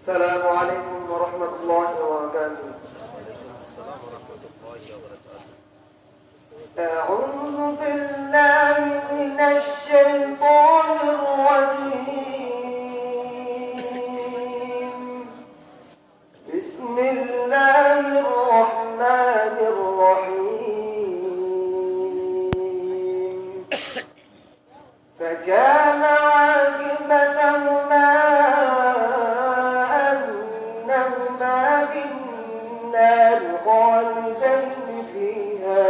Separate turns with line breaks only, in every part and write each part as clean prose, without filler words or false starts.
السلام عليكم ورحمة الله وبركاته. أعوذ بالله من الشيطان الرجيم. بسم الله الرحمن الرحيم. فكان عاقبتهما أنهما في النار خالدين فيها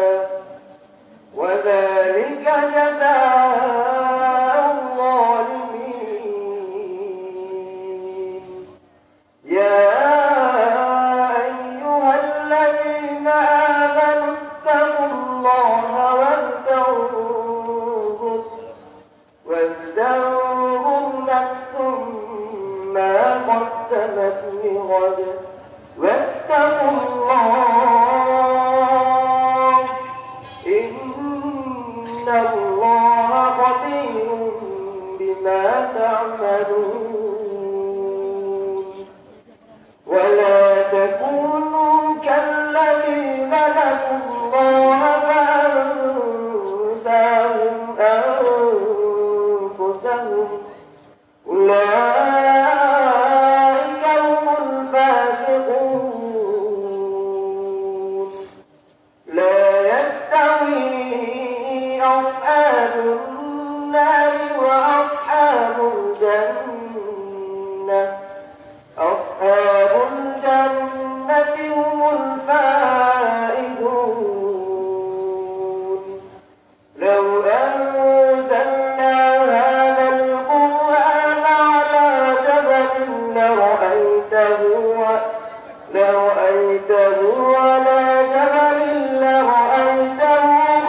وذلك جزاء الظالمين. يا أيها الذين آمنوا اتقوا الله ولتنظر نفس ما قدمت لغد واتقوا الله إن الله خبير بما تعملون. ولا تكونوا كالذين نسوا الله فأنساهم أنفسهم أولئك هم الفاسقون. لا يستوي أصحاب النار وأصحاب الجنة أصحاب الجنة هم الفائزون. لو أنزلنا هذا القرآن على جبل لرأيته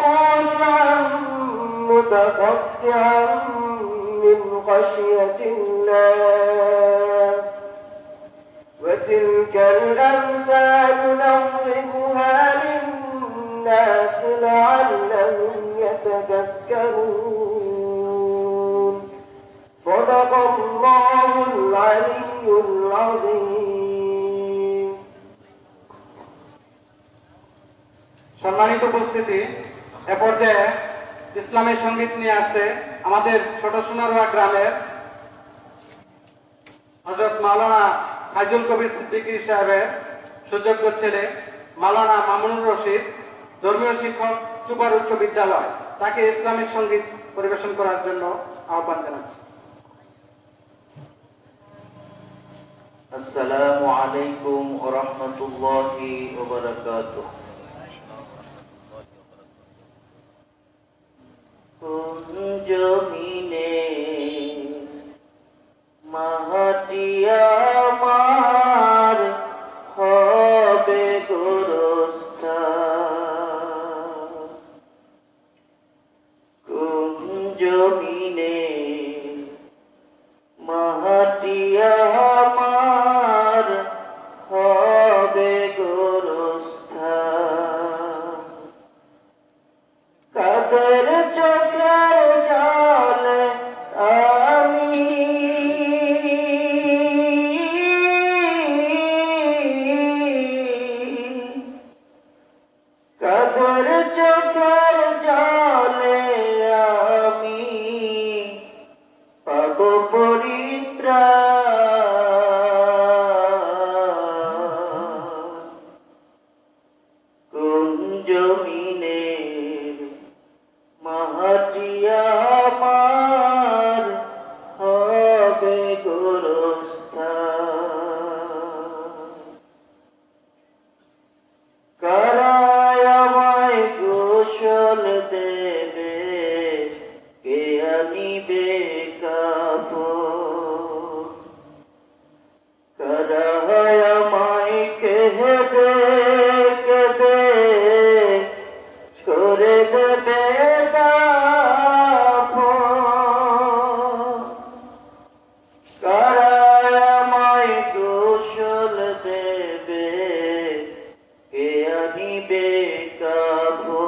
خاشعا متصدعا من خشية الله. وتلك الأمثال نضربها للناس لعلهم يتذكرون. صدق الله العلي العظيم.
সম্মানিত উপস্থিতি, এ পর্যায়ে ইসলামের সঙ্গীত নিয়ে আসছে আমাদের ছোট সোনারোয়া গ্রামের হযরত মাওলানা ফাইজুল কবির সিদ্দিকী সাহেবের সুযোগ্য ছেলে মাওলানা মামুনুর রশিদ, ধর্মীয় শিক্ষক, চুপার উচ্চ বিদ্যালয়। তাকে ইসলামের সঙ্গীত পরিবেশন করার জন্য আহ্বান জানাচ্ছি।
আসসালামু আলাইকুম ওয়া রাহমাতুল্লাহি ওয়া বারাকাতুহু। কোন জমিনে মাটি আমার হবে গোরস্থান, কোন জমিনে মাটি আমার হবে গোরস্থান। কাদের চোখের জলে আমি কাদের চোখের জলে আমি পাব পরিত্রাণ। কোন জমিনের মাটি আমার হবে গোরস্থান। কারায় আমায় গোসল দেবে, কে আনিবে কাপড়, কারায় আমায় কেঁদে কেঁদে সরে দেবে দাফন। কারায় আমায় গোসল দেবে, কে আনিবে কাপড়,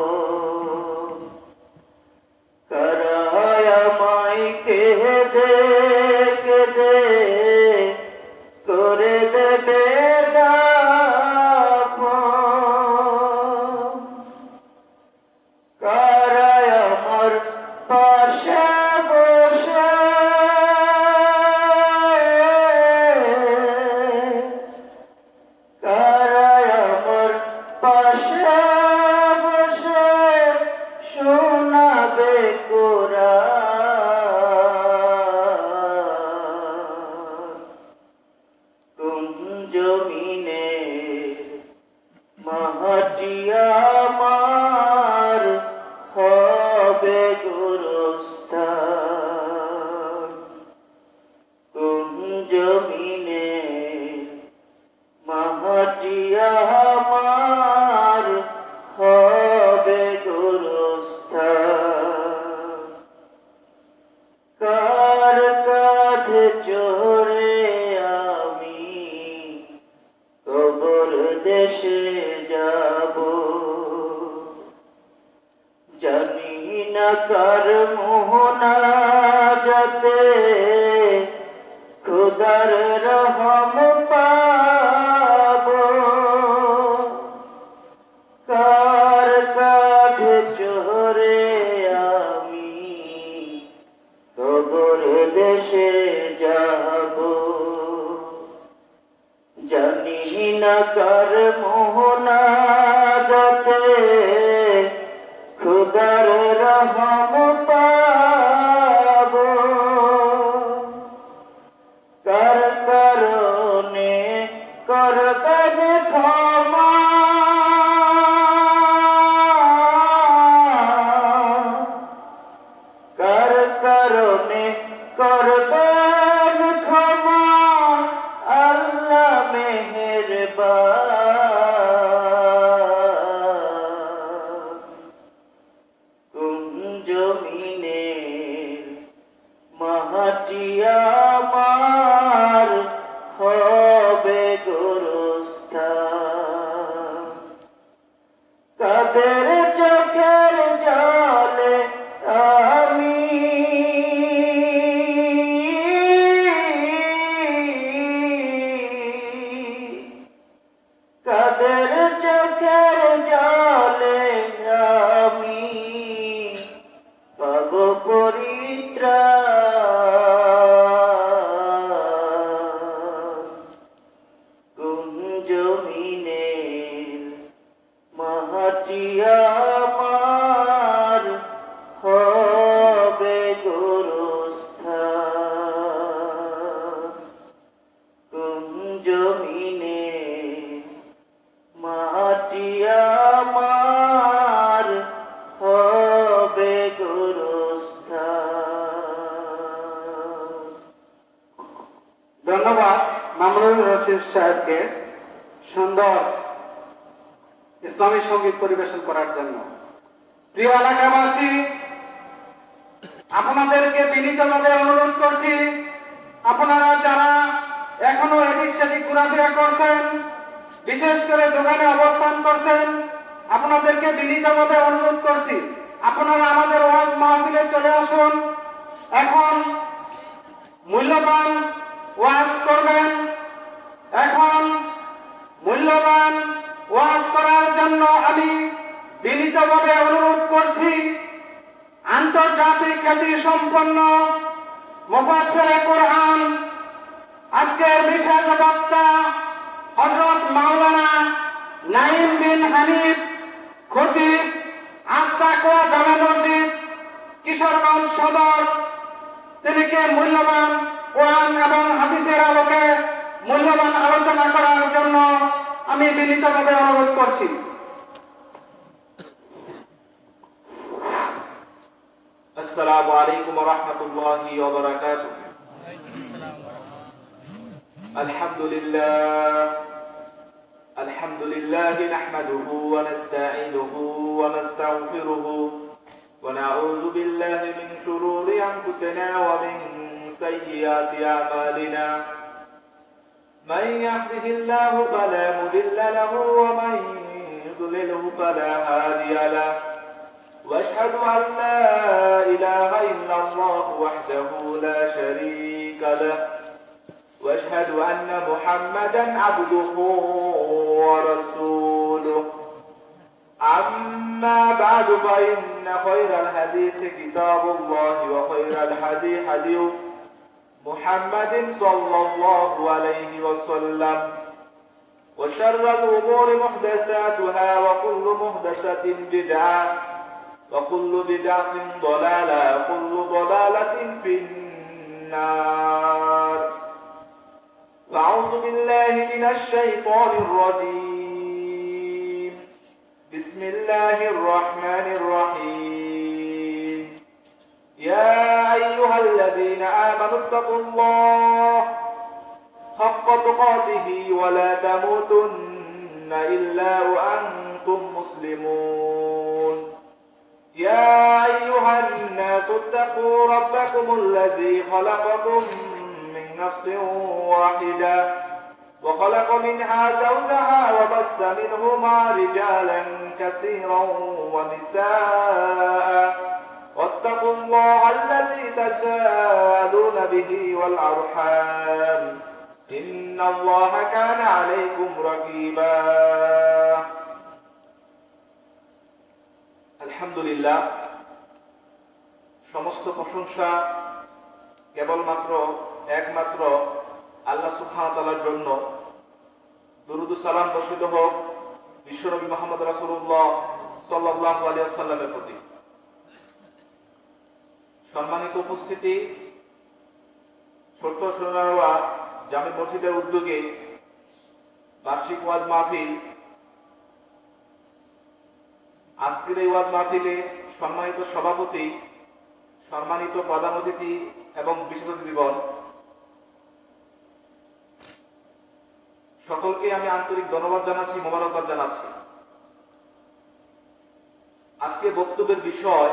কারায় আমায়
পাশে বসে কারা আমার পাশে বসে শোনাবে কোরআন কোন জমিনে মাটি আমার হবে গোরস্থান কোন জমিনে মাটি আমার হবে গোরস্থান কার কাঁধে চড়ে আমি কবর দেশে যাব জানি না কার মোহনা যাতে খোদার রহম পাব কার কাঁধে চড়ে আমি কবর দেশে যাব জানি না কার মোহনা যাতে খুদার রহম পাব কার কারণে করবেন ক্ষমা কার কারণে করবেন ক্ষমা আল্লাহ মেহেরবান কোন জমিনে মাটি আমার হবে গোরস্থান কাদের চোখের জলে আমি কাদের চোখের জলে আমি পাব পরিত্রাণ কোন জমিনে মাটি আমার হবে গোরস্থান কোন জমিনে মাটি আমার হবে গোরস্থান
ধন্যবাদ মামুনুর রশিদ সাহেবকে সুন্দর ইসলামী সঙ্গীত পরিবেশন করার জন্য। প্রিয় এলাকাবাসী, আপনাদেরকে বিনীতভাবে অনুরোধ করছি, আপনারা যারা এখনো এদিক সেদিক ঘোরাফেরা করছেন, বিশেষ করে দোকানে অবস্থান করছেন, আপনাদেরকে বিনীতভাবে অনুরোধ করছি আপনারা আমাদের ওয়াজ মাহফিলে চলে আসুন। এখন মূল্যবান ওয়াজ করবেন। এখন মূল্যবান ওয়াজ করার জন্য আমি বিনীতভাবে অনুরোধ করছি আন্তর্জাতিক খ্যাতি সম্পন্ন মুফাসসিরে কোরআন, আজকের বিশেষ বক্তা হযরত মাওলানা নাঈম বিন হানিফ খতিব আত্তাকওয়া জামে মসজিদ কিশোরগঞ্জ সদর, তিনিকে মূল্যবান কোরআন এবং হাদিসের আলোকে মূল্যবান আলোচনা করার জন্য আমি বিনীতভাবে অনুরোধ করছি।
السلام عليكم ورحمة الله وبركاته. الحمد لله نحمده ونستعينه ونستغفره ونعوذ بالله من شرور أنفسنا ومن سيئات أعمالنا. من يهده الله فلا مضل له ومن يضلله فلا هادي له. واشهد ان لا اله الا الله وحده لا شريك له واشهد ان محمدا عبده ورسوله.
أما بعد فإن خير الحديث كتاب الله وخير الهدي هدي محمد صلى الله عليه وسلم وشر الأمور محدثاتها وكل محدثة بدعة وكل بدعة ضلالة وكل ضلالة في النار. أعوذ بالله من الشيطان الرجيم. بسم الله الرحمن الرحيم. يا أيها الذين آمنوا اتقوا الله حق تقاته ولا تموتن إلا وأنتم مسلمون. يا أيها الناس اتقوا ربكم الذي خلقكم من نفس واحدة وخلق منها زوجها وبث منهما رجالا كثيرا ونساء واتقوا الله الذي تساءلون به والأرحام إن الله كان عليكم رقيبا. আলহামদুলিল্লাহ, সমস্ত প্রশংসা কেবলমাত্র একমাত্র আল্লাহ সুবহানাহু ওয়া তাআলার জন্য। দুরূদ ও সালাম বর্ষিত হোক বিশ্বনবী মুহাম্মদ রাসূলুল্লাহ সাল্লাল্লাহু আলাইহি ওয়াসাল্লামের প্রতি। সম্মানিত উপস্থিতি, ছোট্ট সোনারওয়া জামে মসজিদের উদ্যোগে বার্ষিক ওয়াজ মাহফিল। আজকের এই ওয়াজ মাহফিলে সম্মানিত সভাপতি, সম্মানিত প্রধান অতিথি এবং বিশেষ অতিথিগণ, সকলকে আমি আন্তরিক ধন্যবাদ জানাচ্ছি, মোবারকবাদ জানাচ্ছি। আজকে বক্তব্যের বিষয়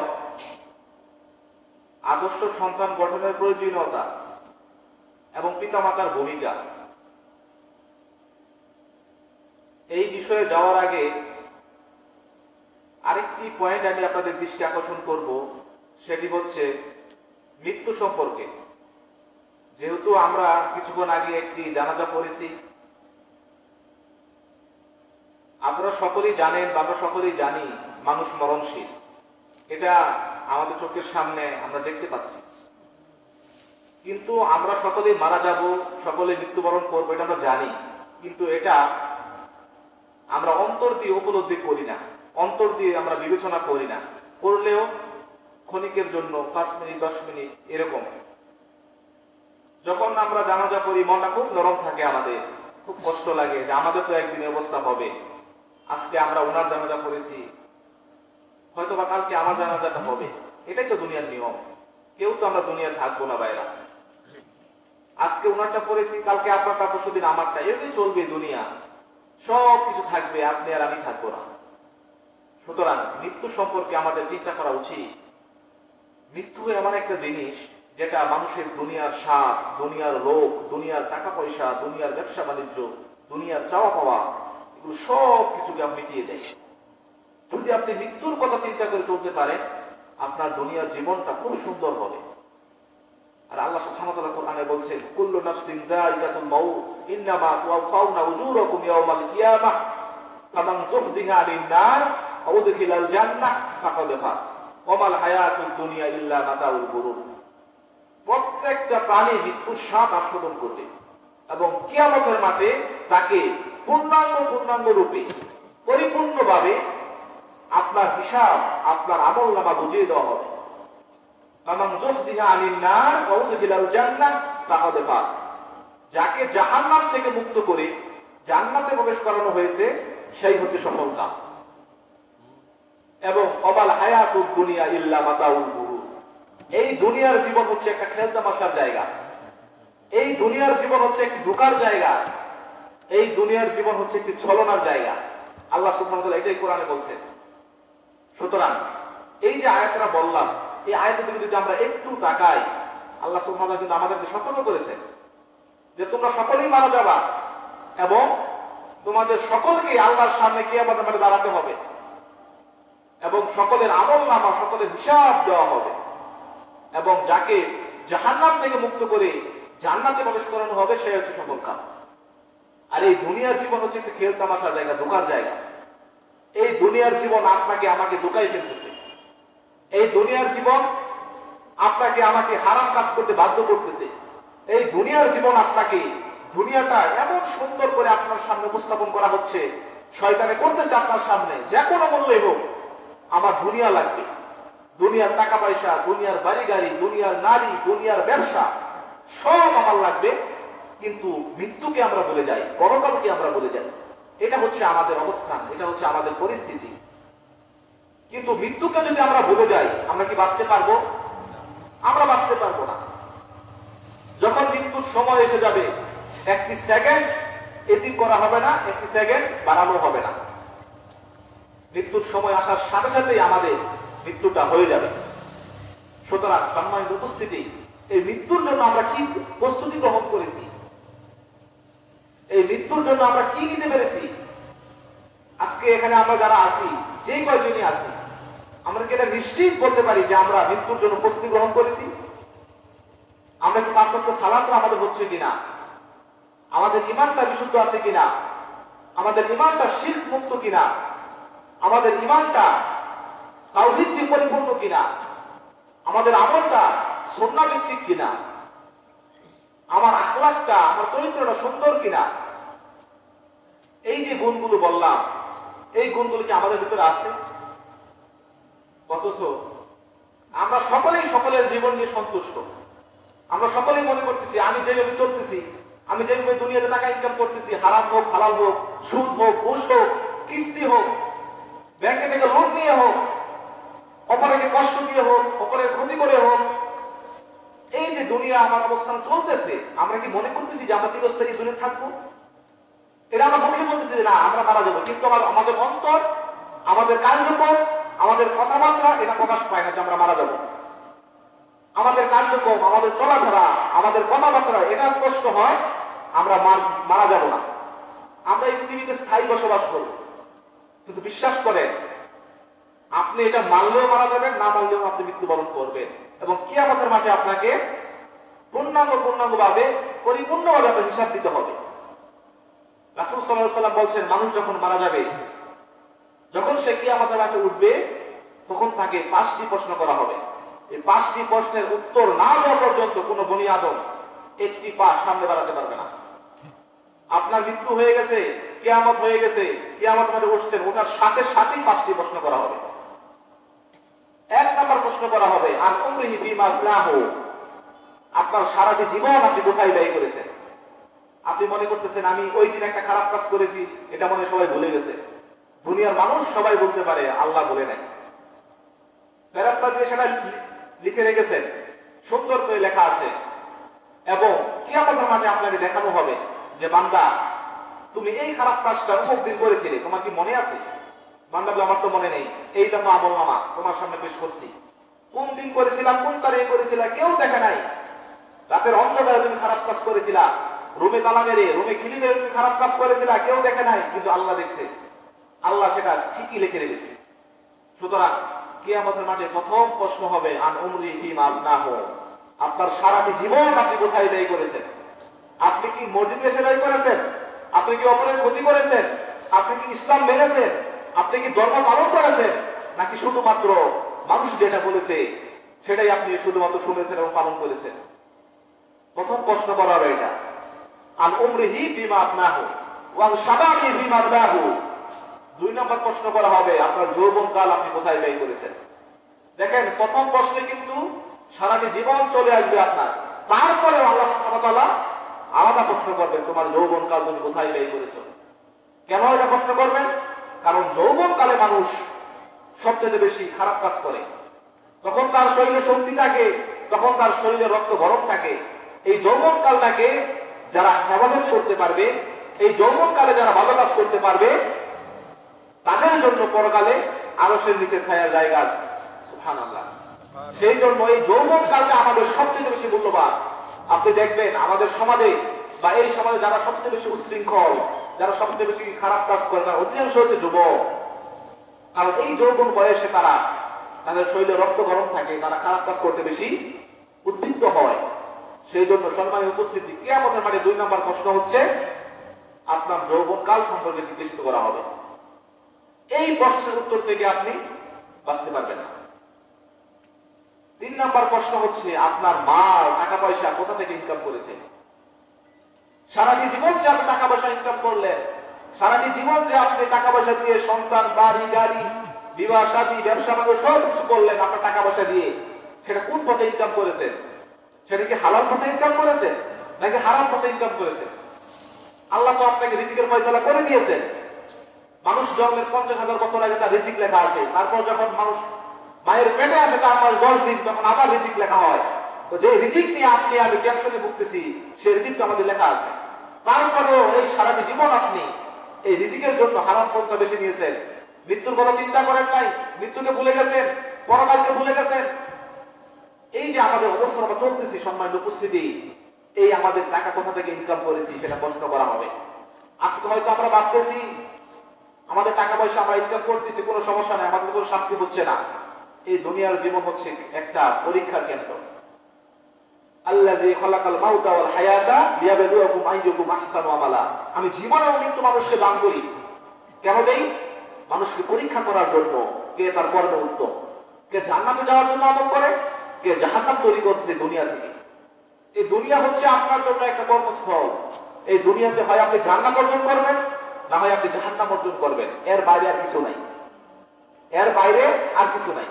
আদর্শ সন্তান গঠনের প্রয়োজনীয়তা এবং পিতামাতার ভূমিকা। এই বিষয়ে যাওয়ার আগে আরেকটি পয়েন্ট আমি আপনাদের দৃষ্টি আকর্ষণ করব, সেটি হচ্ছে মৃত্যু সম্পর্কে। যেহেতু আমরা কিছুক্ষণ আগে একটি জানাজা পড়েছি, আপনারা সকলেই জানেন বা আমরা সকলেই জানি মানুষ মরণশীল। এটা আমাদের চোখের সামনে আমরা দেখতে পাচ্ছি। কিন্তু আমরা সকলেই মারা যাব, সকলে মৃত্যুবরণ করবো, এটা আমরা জানি। কিন্তু এটা আমরা অন্তর দিয়ে উপলব্ধি করি না, অন্তর দিয়ে আমরা বিবেচনা করি না। করলেও ক্ষণিকের জন্য 5 মিনিট 10 মিনিট এরকম। যখন আমরা জানাজা করি মনটা খুব নরম থাকে, আমাদের খুব কষ্ট লাগে যে আমাদের তো একদিন অবস্থা হবে। আজকে আমরা ওনার জানাজা করেছি, হয়তো বা কালকে আমার জানাজাটা হবে। এটাই তো দুনিয়ার নিয়ম। কেউ তো আমরা দুনিয়ায় থাকবো না বাইরা। আজকে ওনারটা পড়েছি, কালকে আপনারটা, পরশুদিন আমারটা, এমনি চলবে দুনিয়া। সব কিছু থাকবে, আপনি আর আমি থাকবো না। সুতরাং মৃত্যু সম্পর্কে আমাদের চিন্তা করা উচিত। মৃত্যু এমন একটা জিনিস যেটা মানুষের দুনিয়ার স্বাদ, দুনিয়ার লোক, দুনিয়ার টাকা পয়সা, দুনিয়ার ব্যবসা বাণিজ্য, দুনিয়ার চাওয়া পাওয়া, এগুলো সব কিছুকে মিটিয়ে দেয়। যদি আপনি মৃত্যুর কথা চিন্তা করে চলতে পারেন, আপনার দুনিয়ার জীবনটা খুব সুন্দর হবে। আর আল্লাহ সুবহানাহু ওয়া তাআলা কোরআনে বলছেন, কুল্লু নাফসিন যায়িকাতুল মাউত ইন্নামা তুওয়াফাউনা উজুরাকুম ইয়াওমাল কিয়ামাহ ফামান যুহদিহা আনিন নার ওয়া উদখিলাল জান্নাহ ফাকাদ ফাজ ওয়া মাল হায়াতুদ দুনিয়া ইল্লা মাতাউল গুরুর। প্রত্যেকটা প্রাণী মৃত্যুর স্বাদ আস্বাদন করবে এবং কিয়ামতের মাঠে তাকে পূর্ণাঙ্গ রূপে পরিপূর্ণভাবে আপনার হিসাব, আপনার আমলনামা বুঝিয়ে দেওয়া হবে। যাকে জাহান্নাম থেকে মুক্ত করে জান্নাতে প্রবেশ করানো হয়েছে, সেই হচ্ছে সফল কাজ। এবং অবাল হায়াতুদ দুনিয়া ইল্লা মাতাউল গুরুর। এই দুনিয়ার জীবন হচ্ছে একটা খেলতামাশার জায়গা। এই দুনিয়ার জীবন হচ্ছে একটি ধোঁকার জায়গা। এই দুনিয়ার জীবন হচ্ছে একটি ছলনার জায়গা। আল্লাহ সুবহানাহু ওয়া তাআলা এটাই কোরআনে বলছেন। সুতরাং এই যে আয়াতটা বললাম, এই আয়াতের দিকে যদি আমরা একটু তাকাই, আল্লাহ সুবহানাহু ওয়া তাআলা আমাদেরকে সতর্ক করেছেন যে তোমরা সকলেই মারা যাবা এবং তোমাদের সকলকে আল্লাহর সামনে কিয়ামতের মাঠে দাঁড়াতে হবে এবং সকলের আমলনামা, সকলের হিসাব দেওয়া হবে এবং যাকে জাহান্নাম থেকে মুক্ত করে জান্নাতে প্রবেশ করানো হবে, সেই হচ্ছে সফল কাম। আর এই দুনিয়ার জীবন হচ্ছে একটা খেল তামাশার জায়গা, ধোঁকার জায়গা। এই দুনিয়ার জীবন আপনাকে আমাকে ধোঁকায় ফেলতেছে। এই দুনিয়ার জীবন আপনাকে আমাকে হারাম কাজ করতে বাধ্য করতেছে। এই দুনিয়ার জীবন আপনাকে, দুনিয়াটা এমন সুন্দর করে আপনার সামনে উপস্থাপন করা হচ্ছে, শয়তানে করতেছে আপনার সামনে যে কোনো মূল্যে হোক আমার দুনিয়া লাগবে, দুনিয়ার টাকা পয়সা, দুনিয়ার বাড়ি গাড়ি, দুনিয়ার নারী, দুনিয়ার ব্যবসা সব আমার লাগবে। কিন্তু মৃত্যুকে আমরা বলে যাই, পরকালকে আমরা বলে যাই। এটা হচ্ছে আমাদের অবস্থান, এটা হচ্ছে আমাদের পরিস্থিতি। কিন্তু মৃত্যুকে যদি আমরা ভুলে যাই, আমরা কি বাঁচতে পারবো? আমরা বাঁচতে পারবো না। যখন মৃত্যুর সময় এসে যাবে, একটি সেকেন্ড এদিক করা হবে না, একটি সেকেন্ড বাড়ানো হবে না। মৃত্যুর সময় আসার সাথে সাথেই আমাদের মৃত্যুটা হয়ে যাবে। সুতরাং সম্মানিত উপস্থিতি, এই মৃত্যুর জন্য আমরা কি প্রস্তুতি গ্রহণ করেছি? এই মৃত্যুর জন্য আমরা কি নিতে পেরেছি? আজকে এখানে আমরা যারা আছি, যে কয়জনই আছি, আমরা কি এটা নিশ্চিত বলতে পারি যে আমরা মৃত্যুর জন্য প্রস্তুতি গ্রহণ করেছি? আমরা কি 5 ওয়াক্ত সালাত আমাদের হচ্ছে কিনা? আমাদের ঈমানটা বিশুদ্ধ আছে কিনা? আমাদের ঈমানটা শিরক মুক্ত কিনা? আমাদের ঈমানটা তাওহীদ দিয়ে পরিপূর্ণ কিনা? আমাদের আমলটা সুন্নাহ ভিত্তিক কিনা? আমার আখলাকটা, আমার চরিত্রটা সুন্দর কিনা? এই যে গুণগুলো বললাম, এই গুণগুলো কি আমাদের ভিতরে আছে? অথচ আমরা সকলেই সকলের জীবন নিয়ে সন্তুষ্ট। আমরা সকলেই মনে করতেছি আমি যেভাবে চলতেছি, আমি যেভাবে দুনিয়াতে টাকা ইনকাম করতেছি, হারাম হোক, হালাল হোক, সুদ হোক, ঘুষ হোক, কিস্তি হোক, ব্যাংকে থেকে লোন নিয়ে হোক, অপরকে কষ্ট দিয়ে হোক, অপরের ক্ষতি করে হোক, এই যে দুনিয়া আমার অবস্থান চলতেছে, আমরা কি মনে করতেছি যে আমরা চিরস্থায়ী দুনিয়া থাকবো? এটা আমরা মুখে বলতেছি যে না আমরা মারা যাবো, কিন্তু আমাদের অন্তর, আমাদের কার্যক্রম, আমাদের কথাবার্তা এটা প্রকাশ পায় না যে আমরা মারা যাবো। আমাদের কার্যক্রম, আমাদের চলাফেরা, আমাদের কথাবার্তা এটা স্পষ্ট হয় আমরা মারা যাব না, আমরা এই পৃথিবীতে স্থায়ী বসবাস করব। কিন্তু বিশ্বাস করেন, আপনি এটা মানলেও মারা যাবেন, না মানলেও আপনি মৃত্যুবরণ করবেন, এবং কিয়ামতের মাঠে আপনাকে পূর্ণাঙ্গভাবে, পরিপূর্ণভাবে আপনার হিসাব দিতে হবে। রাসূল সাল্লাল্লাহু আলাইহি ওয়াসাল্লাম বলছেন, মানুষ যখন মারা যাবে, যখন সে কিয়ামতের মাঠে উঠবে, তখন তাকে 5টি প্রশ্ন করা হবে। এই 5টি প্রশ্নের উত্তর না দেওয়া পর্যন্ত কোন বনি আদম একটি পা সামনে বাড়াতে পারবে না। আপনার মৃত্যু হয়ে গেছে, কিয়ামত হয়ে গেছে, কিয়ামত মাঠে বসছেন, ওটার সাথে সাথেই 5টি প্রশ্ন করা হবে। 1 নম্বর প্রশ্ন করা হবে, আন উমরিহি ফিমা আফনাহু, আপনার সারাটি জীবন আপনি কোথায় ব্যয় করেছেন? আপনি মনে করতেছেন আমি ওই দিন একটা খারাপ কাজ করেছি, এটা মনে সবাই ভুলে গেছে। দুনিয়ার মানুষ সবাই বলতে পারে, আল্লাহ বলে নাই। ফেরেশতা দিয়ে সেটা লিখে রেখেছেন, সুন্দর করে লেখা আছে, এবং কিয়ামতের মাঠে আপনাকে দেখানো হবে যে বান্দা তুমি এই খারাপ কাজটা অমুক দিন করেছিলে, তোমার কি মনে আছে? বান্দা বলে আমার তো মনে নেই। এই দেখো আমলনামা তোমার সামনে পেশ করছি, কোন দিন করেছিলাম, কোন তারিখে করেছিলাম, কেউ দেখে নাই। রাতের অন্ধকারে তুমি খারাপ কাজ করেছিলা, রুমে তালা মেরে, রুমে খিলি মেরে তুমি খারাপ কাজ করেছিলা, কেউ দেখে নাই, কিন্তু আল্লাহ দেখছে। আল্লাহ সেটা ঠিকই লিখে রেখেছে। সুতরাং কিয়ামতের মাঠে প্রথম প্রশ্ন হবে, আন উমরিহি ফিমা আফনাহু, আপনার সারাটি জীবন আপনি কোথায় ব্যয় করেছেন? আপনি কি মসজিদে এসে ব্যয় করেছেন? আপনি কি অপরের ক্ষতি করেছেন? আপনি কি ইসলাম মেনেছেন? আপনি কি ধর্ম পালন করেছেন? নাকি শুধুমাত্র মানুষ যেটা বলেছে সেটাই আপনি শুধুমাত্র শুনেছেন এবং পালন করেছেন? প্রথম প্রশ্ন করা হবে এটা, আন উমরিহি ফিমা আফনাহু ওয়া আন শাবাবিহি ফিমা আবলাহু। 2 নম্বর প্রশ্ন করা হবে, আপনার যৌবনকাল আপনি কোথায় ব্যয় করেছেন? দেখেন, প্রথম প্রশ্নে কিন্তু সারাটি জীবন চলে আসবে আপনার, তারপরে আল্লাহ সুবহানাহু ওয়া তাআলা আলাদা প্রশ্ন করবেন, তোমার যৌবনকাল তুমি কোথায় ব্যয় করেছো? কেন এটা প্রশ্ন করবেন? কারণ যৌবনকালে মানুষ সবচেয়ে বেশি খারাপ কাজ করে। তখন তার শরীরে শক্তি থাকে, তখন তার শরীরে রক্ত গরম থাকে। এই যৌবনকালটাকে যারা হেফাজত করতে পারবে, এই যৌবনকালে যারা ভালো কাজ করতে পারবে, তাদের জন্য পরকালে আরশের নিচে ছায়ার জায়গা আছে। সুবহানাল্লাহ। সেই জন্য এই যৌবনকালটা আমাদের সবচেয়ে বেশি মূল্যবান। আপনি দেখবেন আমাদের সমাজে বা এই সমাজে যারা সবচেয়ে বেশি উচ্ছৃঙ্খল, যারা সবচেয়ে বেশি খারাপ কাজ করে, তারা অধিকাংশ হচ্ছে যুবক। কারণ এই যৌবন বয়সে তারা, তাদের শরীরে রক্ত গরম থাকে, তারা খারাপ কাজ করতে বেশি উদ্বুদ্ধ হয়। সেই জন্য সম্মানিত উপস্থিতি, কিয়ামতের মাঠে 2 নম্বর প্রশ্ন হচ্ছে আপনার যৌবনকাল সম্পর্কে জিজ্ঞাসিত করা হবে। এই প্রশ্নের উত্তর থেকে আপনি বাঁচতে পারবেন না। 3 নাম্বার প্রশ্ন হচ্ছে আপনার মাল টাকা পয়সা কোথা থেকে ইনকাম করেছে। সারাটি জীবন যে আপনি টাকা পয়সা ইনকাম করলেন, সারাটি জীবন যে আপনি টাকা পয়সা দিয়ে সন্তান, বাড়ি, গাড়ি, বিবাহ শাদী, ব্যবসা বাণিজ্য সব কিছু করলেন আপনার টাকা পয়সা দিয়ে, সেটা কোন পথে ইনকাম করেছেন? সেটা কি হালাল পথে ইনকাম করেছেন নাকি হারাম পথে ইনকাম করেছেন? আল্লাহ তো আপনাকে রিজিকের ফয়সালা করে দিয়েছেন। মানুষ জন্মের 50,000 বছর আগে তার রিজিক লেখা আছে। তারপর যখন মানুষ মায়ের পেটে আসে 4 মাস 10 দিন, তখন আবার রিজিক লেখা হয়। তো যে রিজিক নিয়ে আপনি আমি টেনশনে ভুগতেছি, সেই রিজিক তো আমাদের লেখা আছে। তারপরেও এই সারাটি জীবন আপনি এই রিজিকের জন্য হারাম পন্থা বেছে নিয়েছেন। মৃত্যুর কথা চিন্তা করেন নাই, মৃত্যুকে ভুলে গেছেন, পরকালকে ভুলে গেছেন। এই যে আমাদের অবস্থা আমরা চলতেছি, সম্মানিত উপস্থিতি, এই আমাদের টাকা কোথা থেকে ইনকাম করেছি সেটা প্রশ্ন করা হবে। আজকে হয়তো আমরা ভাবতেছি আমাদের টাকা পয়সা আমরা ইনকাম করতেছি, কোনো সমস্যা নেই, আমাদের কোনো শাস্তি হচ্ছে না। এই দুনিয়ার জীবন হচ্ছে একটা পরীক্ষার কেন্দ্র। আল্লাযী খালাকাল মাউতা ওয়াল হায়াতা লিয়াবলুয়াকুম আইয়ুকুম আহসানু আমালা। আমি জীবন এবং মৃত্যু মানুষকে দান করি। কেন দেই? মানুষকে পরীক্ষা করার জন্য। কে তার কর্মে উত্তম, কে জান্নাতে যাওয়ার জন্য আমল করে, কে জাহান্নাম তৈরি করছে দুনিয়া থেকে। এই দুনিয়া হচ্ছে আপনার জন্য একটা কর্মস্থল। এই দুনিয়াতে হয় আপনি জান্নাত অর্জন করবেন, না হয় আপনি জাহান্নাম অর্জন করবেন। এর বাইরে আর কিছু নাই, এর বাইরে আর কিছু নাই।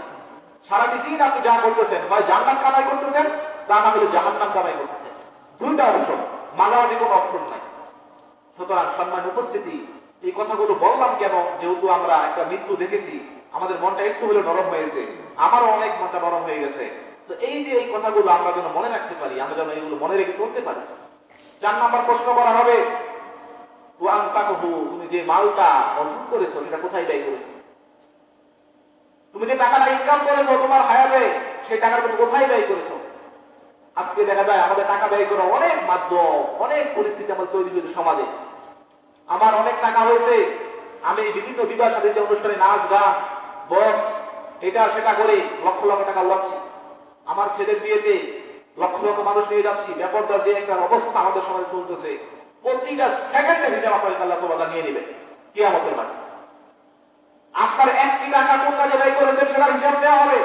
সারাটি দিন আপনি যা করতেছেন, হয় জান্নাত কামাই করতেছেন, তা না হলে জাহান্নাম কামাই করতেছেন। দুইটা অপশন, মাঝামাঝি কোনো অপশন নাই। সুতরাং সম্মানিত উপস্থিতি, এই কথাগুলো বললাম কেন? যেহেতু আমরা একটা মৃত্যু দেখেছি, আমাদের মনটা একটু হলেও নরম হয়েছে, আমারও অনেক মনটা নরম হয়ে গেছে। তো এই যে এই কথাগুলো আমরা যেন মনে রাখতে পারি, আমরা যেন এগুলো মনে রেখে চলতে পারি। 4 নাম্বার প্রশ্ন করা হবে, তুমি যে মালটা অর্জন করেছো সেটা কোথায় ব্যয় করেছো? তুমি যে টাকাটা ইনকাম করেছো তোমার হায়াতে, সেই টাকাটা তুমি কোথায় ব্যয় করেছো? আজকে দেখা যায় আমাদের টাকা ব্যয় করা অনেক মাধ্যম, অনেক পরিস্থিতি আমাদের তৈরি হয়েছে সমাজে। আমার অনেক টাকা হয়েছে, আমি বিভিন্ন বিবাহ শাদী অনুষ্ঠানে নাচ গান বক্স এটা সেটা করে লক্ষ লক্ষ টাকা উড়াচ্ছি। আমার ছেলের বিয়েতে লক্ষ লক্ষ মানুষ নিয়ে যাচ্ছি। ব্যাপারটা যে একটা অবস্থা আমাদের সমাজে চলতেছে, প্রতিটা সেকেন্ডে হিসাব আপনার আল্লাহ তাআলা নিয়ে নেবে কিয়ামতের মাঠে। আপনার 1টি টাকা কোন কাজে ব্যয় করেছেন সেটার হিসাব দেওয়া হবে।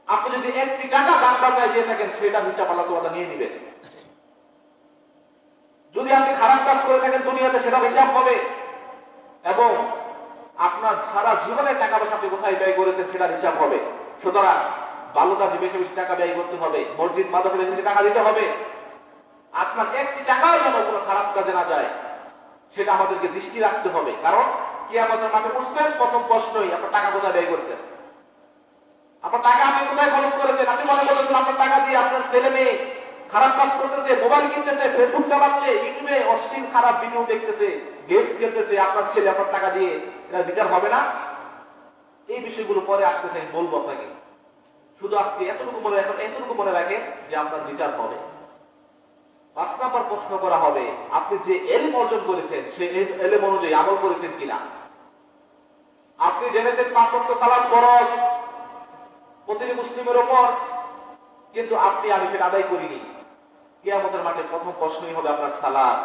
আপনি যদি 1টি টাকা দান বাঁচায় দিয়ে থাকেন, সেটার হিসাব আল্লাহ তাআলা নিয়ে নেবেন। যদি আপনি খারাপ কাজ করে থাকেন দুনিয়াতে, সেটা হিসাব হবে। এবং আপনার সারা জীবনের টাকা পয়সা আপনি কোথায় ব্যয় করেছেন সেটার হিসাব হবে। সুতরাং ভালো কাজে বেশি বেশি টাকা ব্যয় করতে হবে, মসজিদ মাদ্রাসায় বেশি টাকা দিতে হবে। আপনার 1টি টাকাও যেন কোনো খারাপ কাজে না যায়, সেটা আমাদেরকে দৃষ্টি রাখতে হবে। কারণ কিয়ামতের মাঠে বসছেন, প্রথম প্রশ্নই আপনার টাকা কোথায় ব্যয় করছেন। আপনার টাকা আপনি কোথায় খরচ করেছেন? আপনি মনে করেছেন আপনার টাকা দিয়ে আপনার ছেলে মেয়ে খারাপ কাজ করতেছে, মোবাইল কিনতেছে, ফেসবুক চালাচ্ছে, ইউটিউবে অশ্লীল খারাপ ভিডিও দেখতেছে, গেমস খেলতেছে, আপনার ছেলে আপনার টাকা দিয়ে, এটা বিচার হবে না? এই বিষয়গুলো পরে আসতেছে, আমি বলবো আপনাকে। শুধু আজকে এতটুকু মনে রাখেন যে আপনার বিচার হবে। 5 নাম্বার প্রশ্ন করা হবে, আপনি যে ইলম অর্জন করেছেন সেই ইলম অনুযায়ী আমল করেছেন কিনা। আপনি জেনেছেন 5 ওয়াক্ত সালাত ফরজ প্রতিটি মুসলিমের উপর, কিন্তু আপনি আমি সেটা আদায় করিনি। কিয়ামতের মাঠে প্রথম প্রশ্নই হবে আপনার সালাত।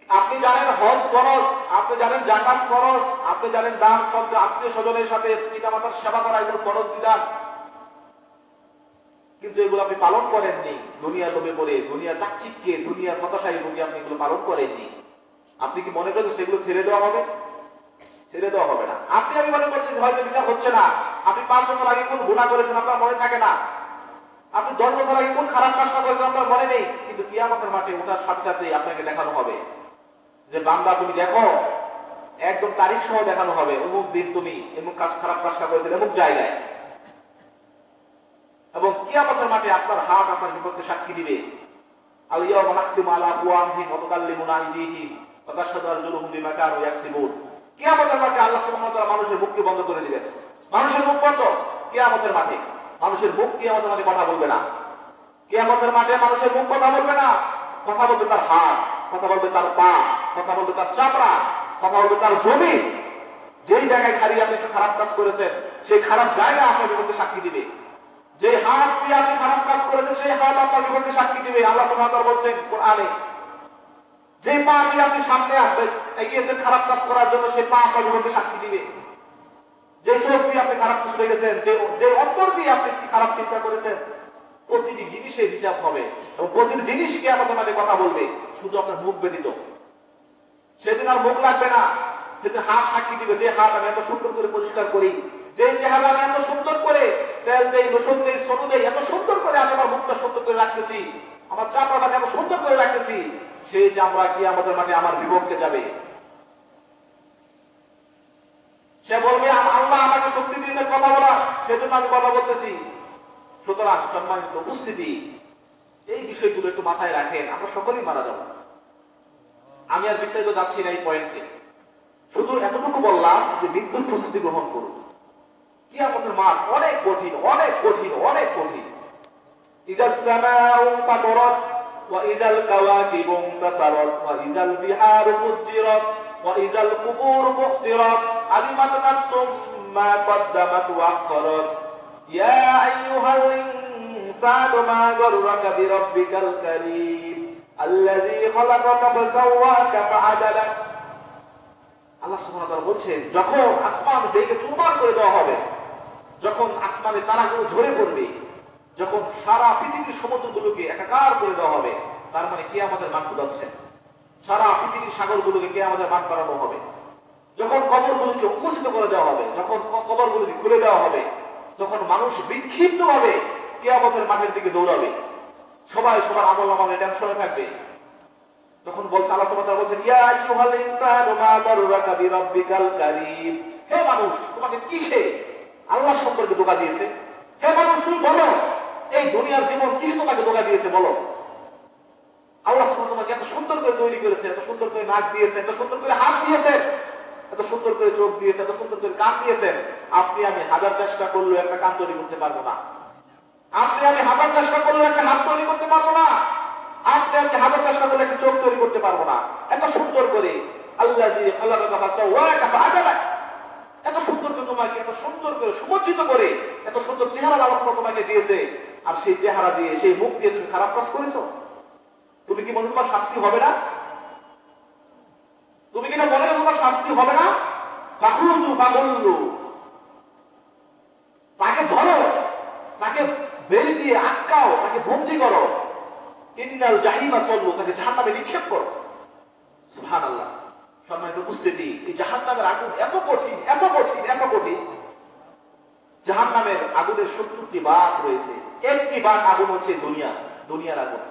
আপনি জানেন হজ ফরজ, আপনি জানেন যাকাত ফরজ, আপনি জানেন দান সদকা, আত্মীয় স্বজনের সাথে পিতামাতার সেবা করা এগুলো ফরজ বিধান, কিন্তু এগুলো আপনি পালন করেননি। দুনিয়ার লোভে পড়ে, দুনিয়ার চাকচিক্যে, দুনিয়ার হতাশায় ভুগে আপনি এগুলো পালন করেননি। আপনি কি মনে করেন সেগুলো ছেড়ে দেওয়া হবে? ছেড়ে দেওয়া হবে না। আপনি আমি মনে করতে হয়তো বিচার হচ্ছে না। আপনি 5 বছর আগে কোন গুনাহ করেছেন আপনার মনে থাকে না, আপনি 10 বছর আগে কোন খারাপ কাজটা করেছেন আপনার মনে নেই, কিন্তু কিয়ামতের মাঠে ওঠার সাথে সাথে আপনাকে দেখানো হবে যে বান্দা তুমি দেখো, একদম তারিখ সহ দেখানো হবে, অমুক দিন তুমি এমন খারাপ কাজটা করেছেন এমন জায়গায়। এবং কিয়ামতের মাঠে আপনার হাত আপনার বিপক্ষে সাক্ষী দিবে। আল ইয়াওমা নাখতিমু আলা আফওয়াহিহিম ওয়া তুকাল্লিমুনা আইদিহিম ওয়া তাশহাদু আরজুলুহুম বিমা কানু ইয়াকসিবুন। কিয়ামতের মাঠে আল্লাহ সুবহানাহু ওয়া তাআলা মানুষের মুখকে বন্ধ করে দিবেন। মানুষের মুখ বন্ধ কিয়ামতের মাঠে। মানুষের মুখ কিয়ামতের মাঠে কথা বলবে না। কিয়ামতের মাঠে মানুষের মুখ কথা বলবে না। কথা বলবে তার হাত, কথা বলবে তার পা, কথা বলবে তার চামড়া, কথা বলবে তার জমি। যেই জায়গায় খালি আপনি খারাপ কাজ করেছেন সেই খারাপ জায়গা আপনার বিপক্ষে সাক্ষী দিবে। যে হাত দিয়ে আপনি খারাপ কাজ করেছেন সেই হাত আপনার বিপক্ষে সাক্ষী দিবে। আল্লাহ সুবহানাহু ওয়া তাআলা বলছেন কোরআনে, যে পা দিয়ে আপনি সামনে আসবেন এগিয়েছেন খারাপ কাজ করার জন্য, সে পা আপনার বিরুদ্ধে সাক্ষী দিবে। যে চোখ দিয়ে আপনি খারাপ কিছু দেখেছেন, যে অন্তর দিয়ে আপনি কি খারাপ চিন্তা করেছেন, প্রতিটি জিনিসের হিসাব হবে এবং প্রতিটি জিনিস কি আমাদের মাঝে কথা বলবে, শুধু আপনার মুখ ব্যতীত। সেদিন আর মুখ লাগবে না, সেদিন হাত সাক্ষী দিবে। যে হাত আমি এত সুন্দর করে পরিষ্কার করি, যে চেহারা আমি এত সুন্দর করে তেল দেই, লোশন দেই, সনু দেই, এত সুন্দর করে আমি আমার মুখটা সুন্দর করে রাখতেছি, আমার চামড়াটাকে এত সুন্দর করে রাখতেছি, সেই চামড়া কি আমাদের মাঝে আমার বিপক্ষে যাবে। সে বলবে আল্লাহ আমাকে শক্তি দিয়েছে কথা বলা, সেজন্য আমি কথা বলতেছি। সুতরাং সম্মানিত উপস্থিতি, এই বিষয়গুলো একটু মাথায় রাখেন, আমরা সকলেই মারা যাব। আমি আর বিস্তারিত যাচ্ছি না এই পয়েন্টে, শুধু এতটুকু বললাম যে মৃত্যুর প্রস্তুতি গ্রহণ করুন। কিয়ামতের মাঠ অনেক কঠিন, অনেক কঠিন, অনেক কঠিন। ইযাস সামাউ ফাতারাত ওয়া ইযাল কাওয়াকিবু ইনতাসারাত ওয়া ইযাল বিহারু ফুজ্জিরাত ওয়া ইযাল কুবুরু বুসিরাত আলিমাত নাফসুম মা কদ্দামাত ওয়া আখখারাত ইয়া আইয়ুহাল ইনসানু মা গাররাকা বিরাব্বিকাল কারীম আল্লাযী খালাকাকা ফাসাওয়াকা ফাআদালাক। আল্লাহ সুবহানাহু ওয়া তাআলা বলছেন, যখন আসমান ভেঙে চুরমার করে দেওয়া হবে, যখন আসমানের তারাগুলো ঝরে পড়বে, যখন সারা পৃথিবীর সমুদ্রগুলোকে একাকার করে দেওয়া হবে, তার মানে কিয়ামতের মাঠ বোঝাচ্ছে। সারা পৃথিবীর সাগরগুলোকে কিয়ামতের মাঠ বানানো হবে, যখন কবরগুলোকে উন্মোচিত করে দেওয়া হবে, যখন কবরগুলোকে খুলে দেওয়া হবে, তখন মানুষ বিক্ষিপ্ত ভাবে কিয়ামতের মাঠের দিকে দৌড়াবে, সবাই সবার আমল নামায় টেনশনে থাকবে। তখন বলছে আল্লাহ সুবহানাহু ওয়া তাআলা বলেন, ইয়া আইয়ুহাল ইনসানু মা গাররাকা বিরাব্বিকাল কারীম। হে মানুষ, তোমাকে কিসে আল্লাহ সম্পর্কে ধোঁকা দিয়েছে? হে মানুষ, তুমি বলো, এই দুনিয়ার জীবন কিসে তোমাকে ধোঁকা দিয়েছে বলো। আল্লাহ সুবহানাহু ওয়া তাআলা তোমাকে এত সুন্দর করে তৈরি করেছে, এত সুন্দর করে নাক দিয়েছে, এত সুন্দর করে হাত দিয়েছে, এত সুন্দর করে চোখ দিয়েছে, এত সুন্দর করে কান দিয়েছেন। আপনি আমি হাজার চেষ্টা করলেও একটা কান তৈরি করতে পারবো না। আপনি আমি হাজার চেষ্টা করলেও একটা হাত তৈরি করতে পারবো না। আপনি আমি হাজার চেষ্টা করলে একটা চোখ তৈরি করতে পারবো না। এত সুন্দর করে আল্লাযী খালাকাকা ফাসাওয়াকা ফাআদালাক, এত সুন্দর করে তোমাকে এত সুন্দর করে সুসজ্জিত করে এত সুন্দর চেহারা লালন তোমাকে দিয়েছে, আর সেই চেহারা দিয়ে সেই মুখ দিয়ে তুমি খারাপ কাজ করেছো। তুমি কি মনে তোমার শাস্তি হবে না? তুমি কি না মনে তোমার শাস্তি হবে না? ফাখুযু ফাগুল্লু, তাকে ধরো, তাকে বেল দিয়ে আটকাও, তাকে বন্দী করো। ইন্নাল জাহিমা সাল্লু, তাকে জাহান্নামে নিক্ষেপ করো। সুবহানাল্লাহ। সম্মানিত উপস্থিতি, এই জাহান্নামের আগুন এত কঠিন, এত কঠিন, এত কঠিন। জাহান্নামের আগুনের ৭০টি ভাগ রয়েছে। একটি ভাগ আগুন হচ্ছে দুনিয়া, দুনিয়ার আগুন।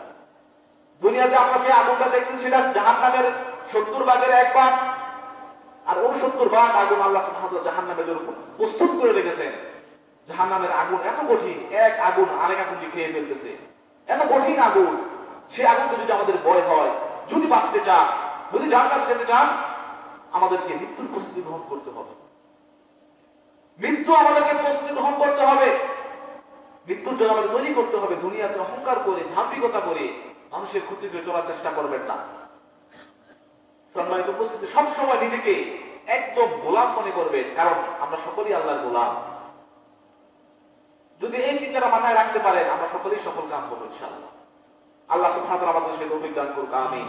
দুনিয়াতে আমরা যে আগুনটা দেখতেছি সেটা জাহান্নামের ৭০ ভাগের এক ভাগ, আর ৬৯ ভাগ আগুন আল্লাহ সুবহানাহু ওয়া তাআলা জাহান্নামের জন্য প্রস্তুত করে রেখেছেন। জাহান্নামের আগুন এত কঠিন, এক আগুন আরেক আগুনকে খেয়ে ফেলতেছে, এত কঠিন আগুন। সেই আগুনকে যদি আমাদের ভয় হয়, যদি বাঁচতে চান, যদি জান্নাতে যেতে চান, আমাদেরকে মৃত্যুর প্রস্তুতি গ্রহণ করতে হবে। মৃত্যু আমাদেরকে প্রস্তুতি গ্রহণ করতে হবে, মৃত্যুর জন্য আমাদের তৈরি করতে হবে। দুনিয়াতে অহংকার করে, ধার্মিকতা করে মানুষের ক্ষতি করে চলার চেষ্টা করবেন না। সম্মানিত উপস্থিতি, সবসময় নিজেকে একদম গোলাম মনে করবেন, কারণ আমরা সকলেই আল্লাহর গোলাম। যদি এই চিন্তাটা মাথায় রাখতে পারেন, আমরা সকলেই সফল কাম করবো ইনশাআল্লাহ। আল্লাহ সুবহানাহু ওয়া তাআলা আমাদের সেই তৌফিক দান করুক, আমিন।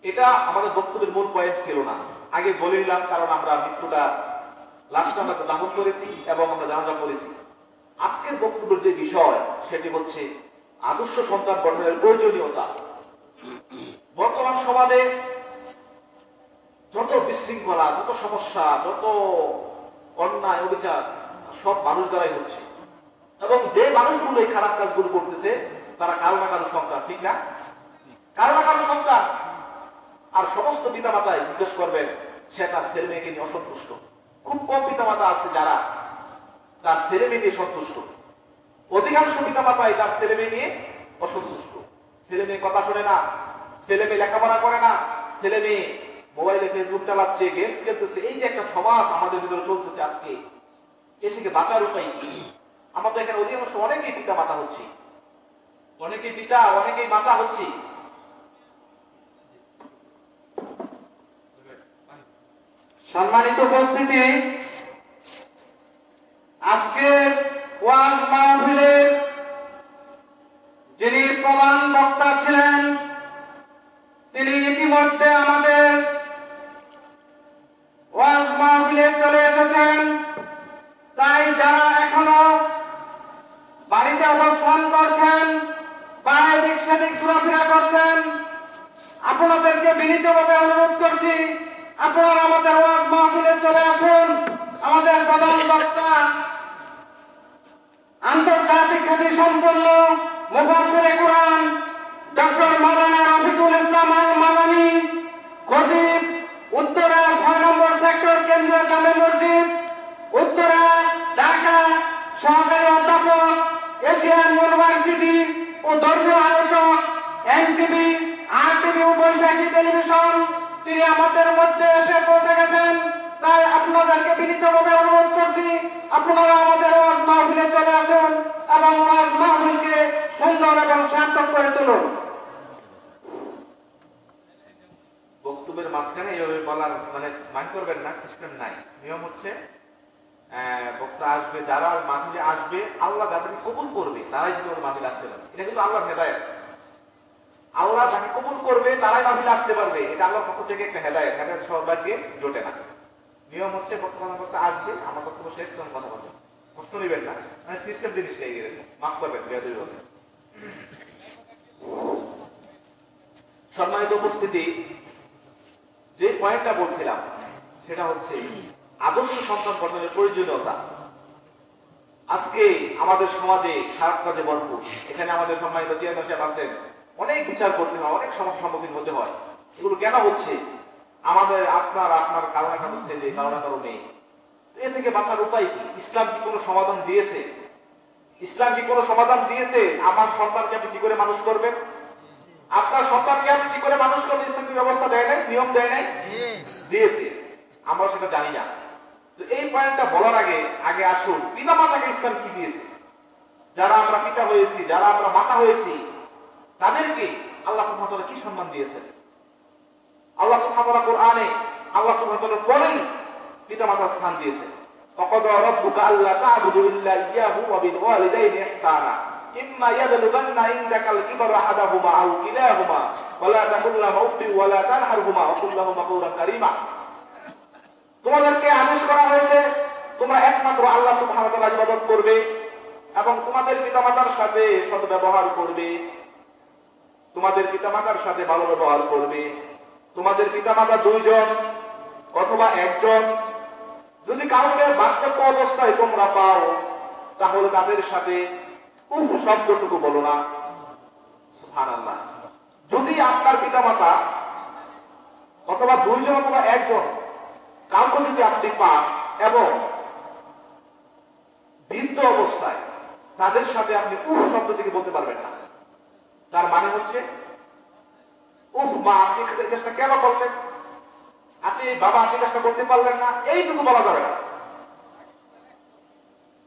এটা আমাদের বক্তব্যের মূল পয়েন্ট ছিল না, আগে বলে দিলাম, কারণ আমরা মৃত্যুটা লাস্টে আমরা দাফন করেছি এবং আমরা জানাজা করেছি। আজকের বক্তব্যের যে বিষয় সেটি হচ্ছে আদর্শ সন্তান গঠনের প্রয়োজনীয়তা। বর্তমান সমাজে যত বিশৃঙ্খলা, যত সমস্যা, যত অন্যায় অবিচার সব মানুষ দ্বারাই হচ্ছে, এবং যে মানুষগুলো এই খারাপ কাজগুলো করতেছে তারা কারো না কারো সন্তান, ঠিক না? কারো না কারো সন্তান। আর সমস্ত পিতামাতাই জিজ্ঞেস করবেন, সে তার ছেলে মেয়েকে নিয়ে অসন্তুষ্ট। খুব কম পিতামাতা আছে যারা তার ছেলে মেয়ে নিয়ে সন্তুষ্ট। অধিকাংশ পিতামাতাই তার ছেলে মেয়ে নিয়ে অসন্তুষ্ট। ছেলে মেয়ে কথা শোনে না, ছেলে মেয়ে লেখাপড়া করে না, ছেলে মেয়ে মোবাইলে ফেসবুক চালাচ্ছে, গেমস খেলতেছে। এই যে একটা সমাজ আমাদের ভিতরে চলতেছে আজকে, এ থেকে বাঁচার উপায় কি? আমাদের এখানে অধিকাংশ অনেকেই পিতা মাতা হচ্ছে, অনেকেই পিতা, অনেকেই মাতা হচ্ছে।
সম্মানিত উপস্থিতি, আজকের ওয়াজ মাহফিলের যিনি প্রধান বক্তা ছিলেন তিনি আপনারা আমাদের ওয়াজ মাহফিলে চলে আসুন। আমাদের প্রধান বক্তা আন্তর্জাতিক খ্যাতি সম্পন্ন মুফাসসিরে কুরআন ডক্টর মাওলানা রফিকুল ইসলাম আল মাদানী, খতিব উত্তরা 6 নম্বর সেক্টর কেন্দ্রীয় জামে মসজিদ, উত্তরা, ঢাকা, সহকারী অধ্যাপক, এশিয়ান ইউনিভার্সিটি ও ধর্মীয় আলোচক, এনটিভি, আরটিভি ও বৈশাখী টেলিভিশন। তিনি আমাদের মধ্যে এসে পৌঁছে গেছেন। তাই আপনাদেরকে বিনীতভাবে অনুরোধ করছি, আপনারা আমাদের ওয়াজ মাহফিলে চলে আসুন এবং ওয়াজ মাহফিলকে সুন্দর এবং সার্থক করে তুলুন।
বক্তব্যের মাঝখানে এইভাবে বলার মাইন্ড করবেন না, সিস্টেম নাই। নিয়ম হচ্ছে বক্তা আসবে, যারা মাহফিলে আসবে আল্লাহ যাদেরকে কবুল করবে তারাই যদি ওর মাহফিলে আসতে পারবে। এটা কিন্তু আল্লাহর হেদায়েত। আল্লাহ যাকে কবুল করবে তারাই মাহফিলে আসতে পারবে, এটা আল্লাহর পক্ষ থেকে একটা হেদায়েত। হেদায়েত সবাইকে জোটে না। নিয়ম হচ্ছে বক্তা আসবে, আমার বক্তব্য শেষ, তখন কথা বলবেন, কষ্ট নেবেন না, সিস্টেম জিনিসটা এগিয়ে গেছে, মাফ করবেন বেয়াদবি বলতে। সম্মানিত উপস্থিতি, যে পয়েন্টটা বলছিলাম সেটা হচ্ছে আদর্শ সন্তান গঠনের প্রয়োজনীয়তা। আজকে আমাদের সমাজে খারাপ কাজে ভরপুর। এখানে আমাদের সম্মানিত চেয়ারম্যান সাহেব আছেন, অনেক বিচার করতে হয়, অনেক সমস্যার সম্মুখীন হতে হয়। এগুলো কেন হচ্ছে? আমাদের আপনার কারো না কারো ছেলে, কারো না কারো মেয়ে। এ থেকে বাঁচার উপায় কি? ইসলাম কি কোনো সমাধান দিয়েছে? ইসলাম কি কোনো সমাধান দিয়েছে? আমার সন্তানকে আপনি কি করে মানুষ করবেন? আপনার সন্তানকে আপনি কি করে মানুষ করবেন? ইসলাম কি ব্যবস্থা দেয় নাই, নিয়ম দেয় নাই? দিয়েছে, আমরা সেটা জানি না। তো এই পয়েন্টটা বলার আগে আসুন পিতা মাতাকে ইসলাম কি দিয়েছে। যারা আমরা পিতা হয়েছি, যারা আমরা মাতা হয়েছি, তাদেরকে আল্লাহ সুবহানাহু ওয়া তাআলা কি সম্মান দিয়েছেন? আল্লাহ সুবহানাহু ওয়া তাআলা কোরআনে আল্লাহ সুবহানাহু ওয়া তাআলা বলেন পিতা মাতার স্থান দিয়েছেন। ওয়াকাদা রাব্বুকা আল্লা তা'বুদু ইল্লা ইয়্যাহু ওয়া বিল ওয়ালিদাইনি ইহসানা ইম্মা ইয়াবলুগান্না ইনদাকাল কিবারা আহাদাহুমা আও কিলাহুমা ওয়া লা তাকুল লাহুমা উফফিন ওয়া লা তানহারহুমা ওয়া কুল লাহুমা কাওলান কারীমা। তোমাদেরকে আদেশ করা হয়েছে তোমরা একমাত্র আল্লাহ সুবহানাহু ওয়া তাআলার ইবাদত করবে এবং তোমাদের পিতামাতার সাথে সদ্ব্যবহার করবে, তোমাদের পিতামাতার সাথে ভালো ব্যবহার করবে। তোমাদের পিতামাতা 2 জন অথবা 1 জন, যদি কাউকে বার্ধক্য অবস্থায় তোমরা পাও তাহলে তাদের সাথে উফ শব্দটুকু বলো না। সুবহানাল্লাহ। যদি আপনার পিতামাতা অথবা 2 জন অথবা 1 জন কাউকে যদি আপনি পান এবং বৃদ্ধ অবস্থায়, তাদের সাথে আপনি উফ শব্দটিকে বলতে পারবেন না। তার মানে হচ্ছে উফ মা আপনি চেষ্টা কেন করলেন, আপনি বাবা আপনি চেষ্টা করতে পারলেন না, এইটুকু বলা যাবে না।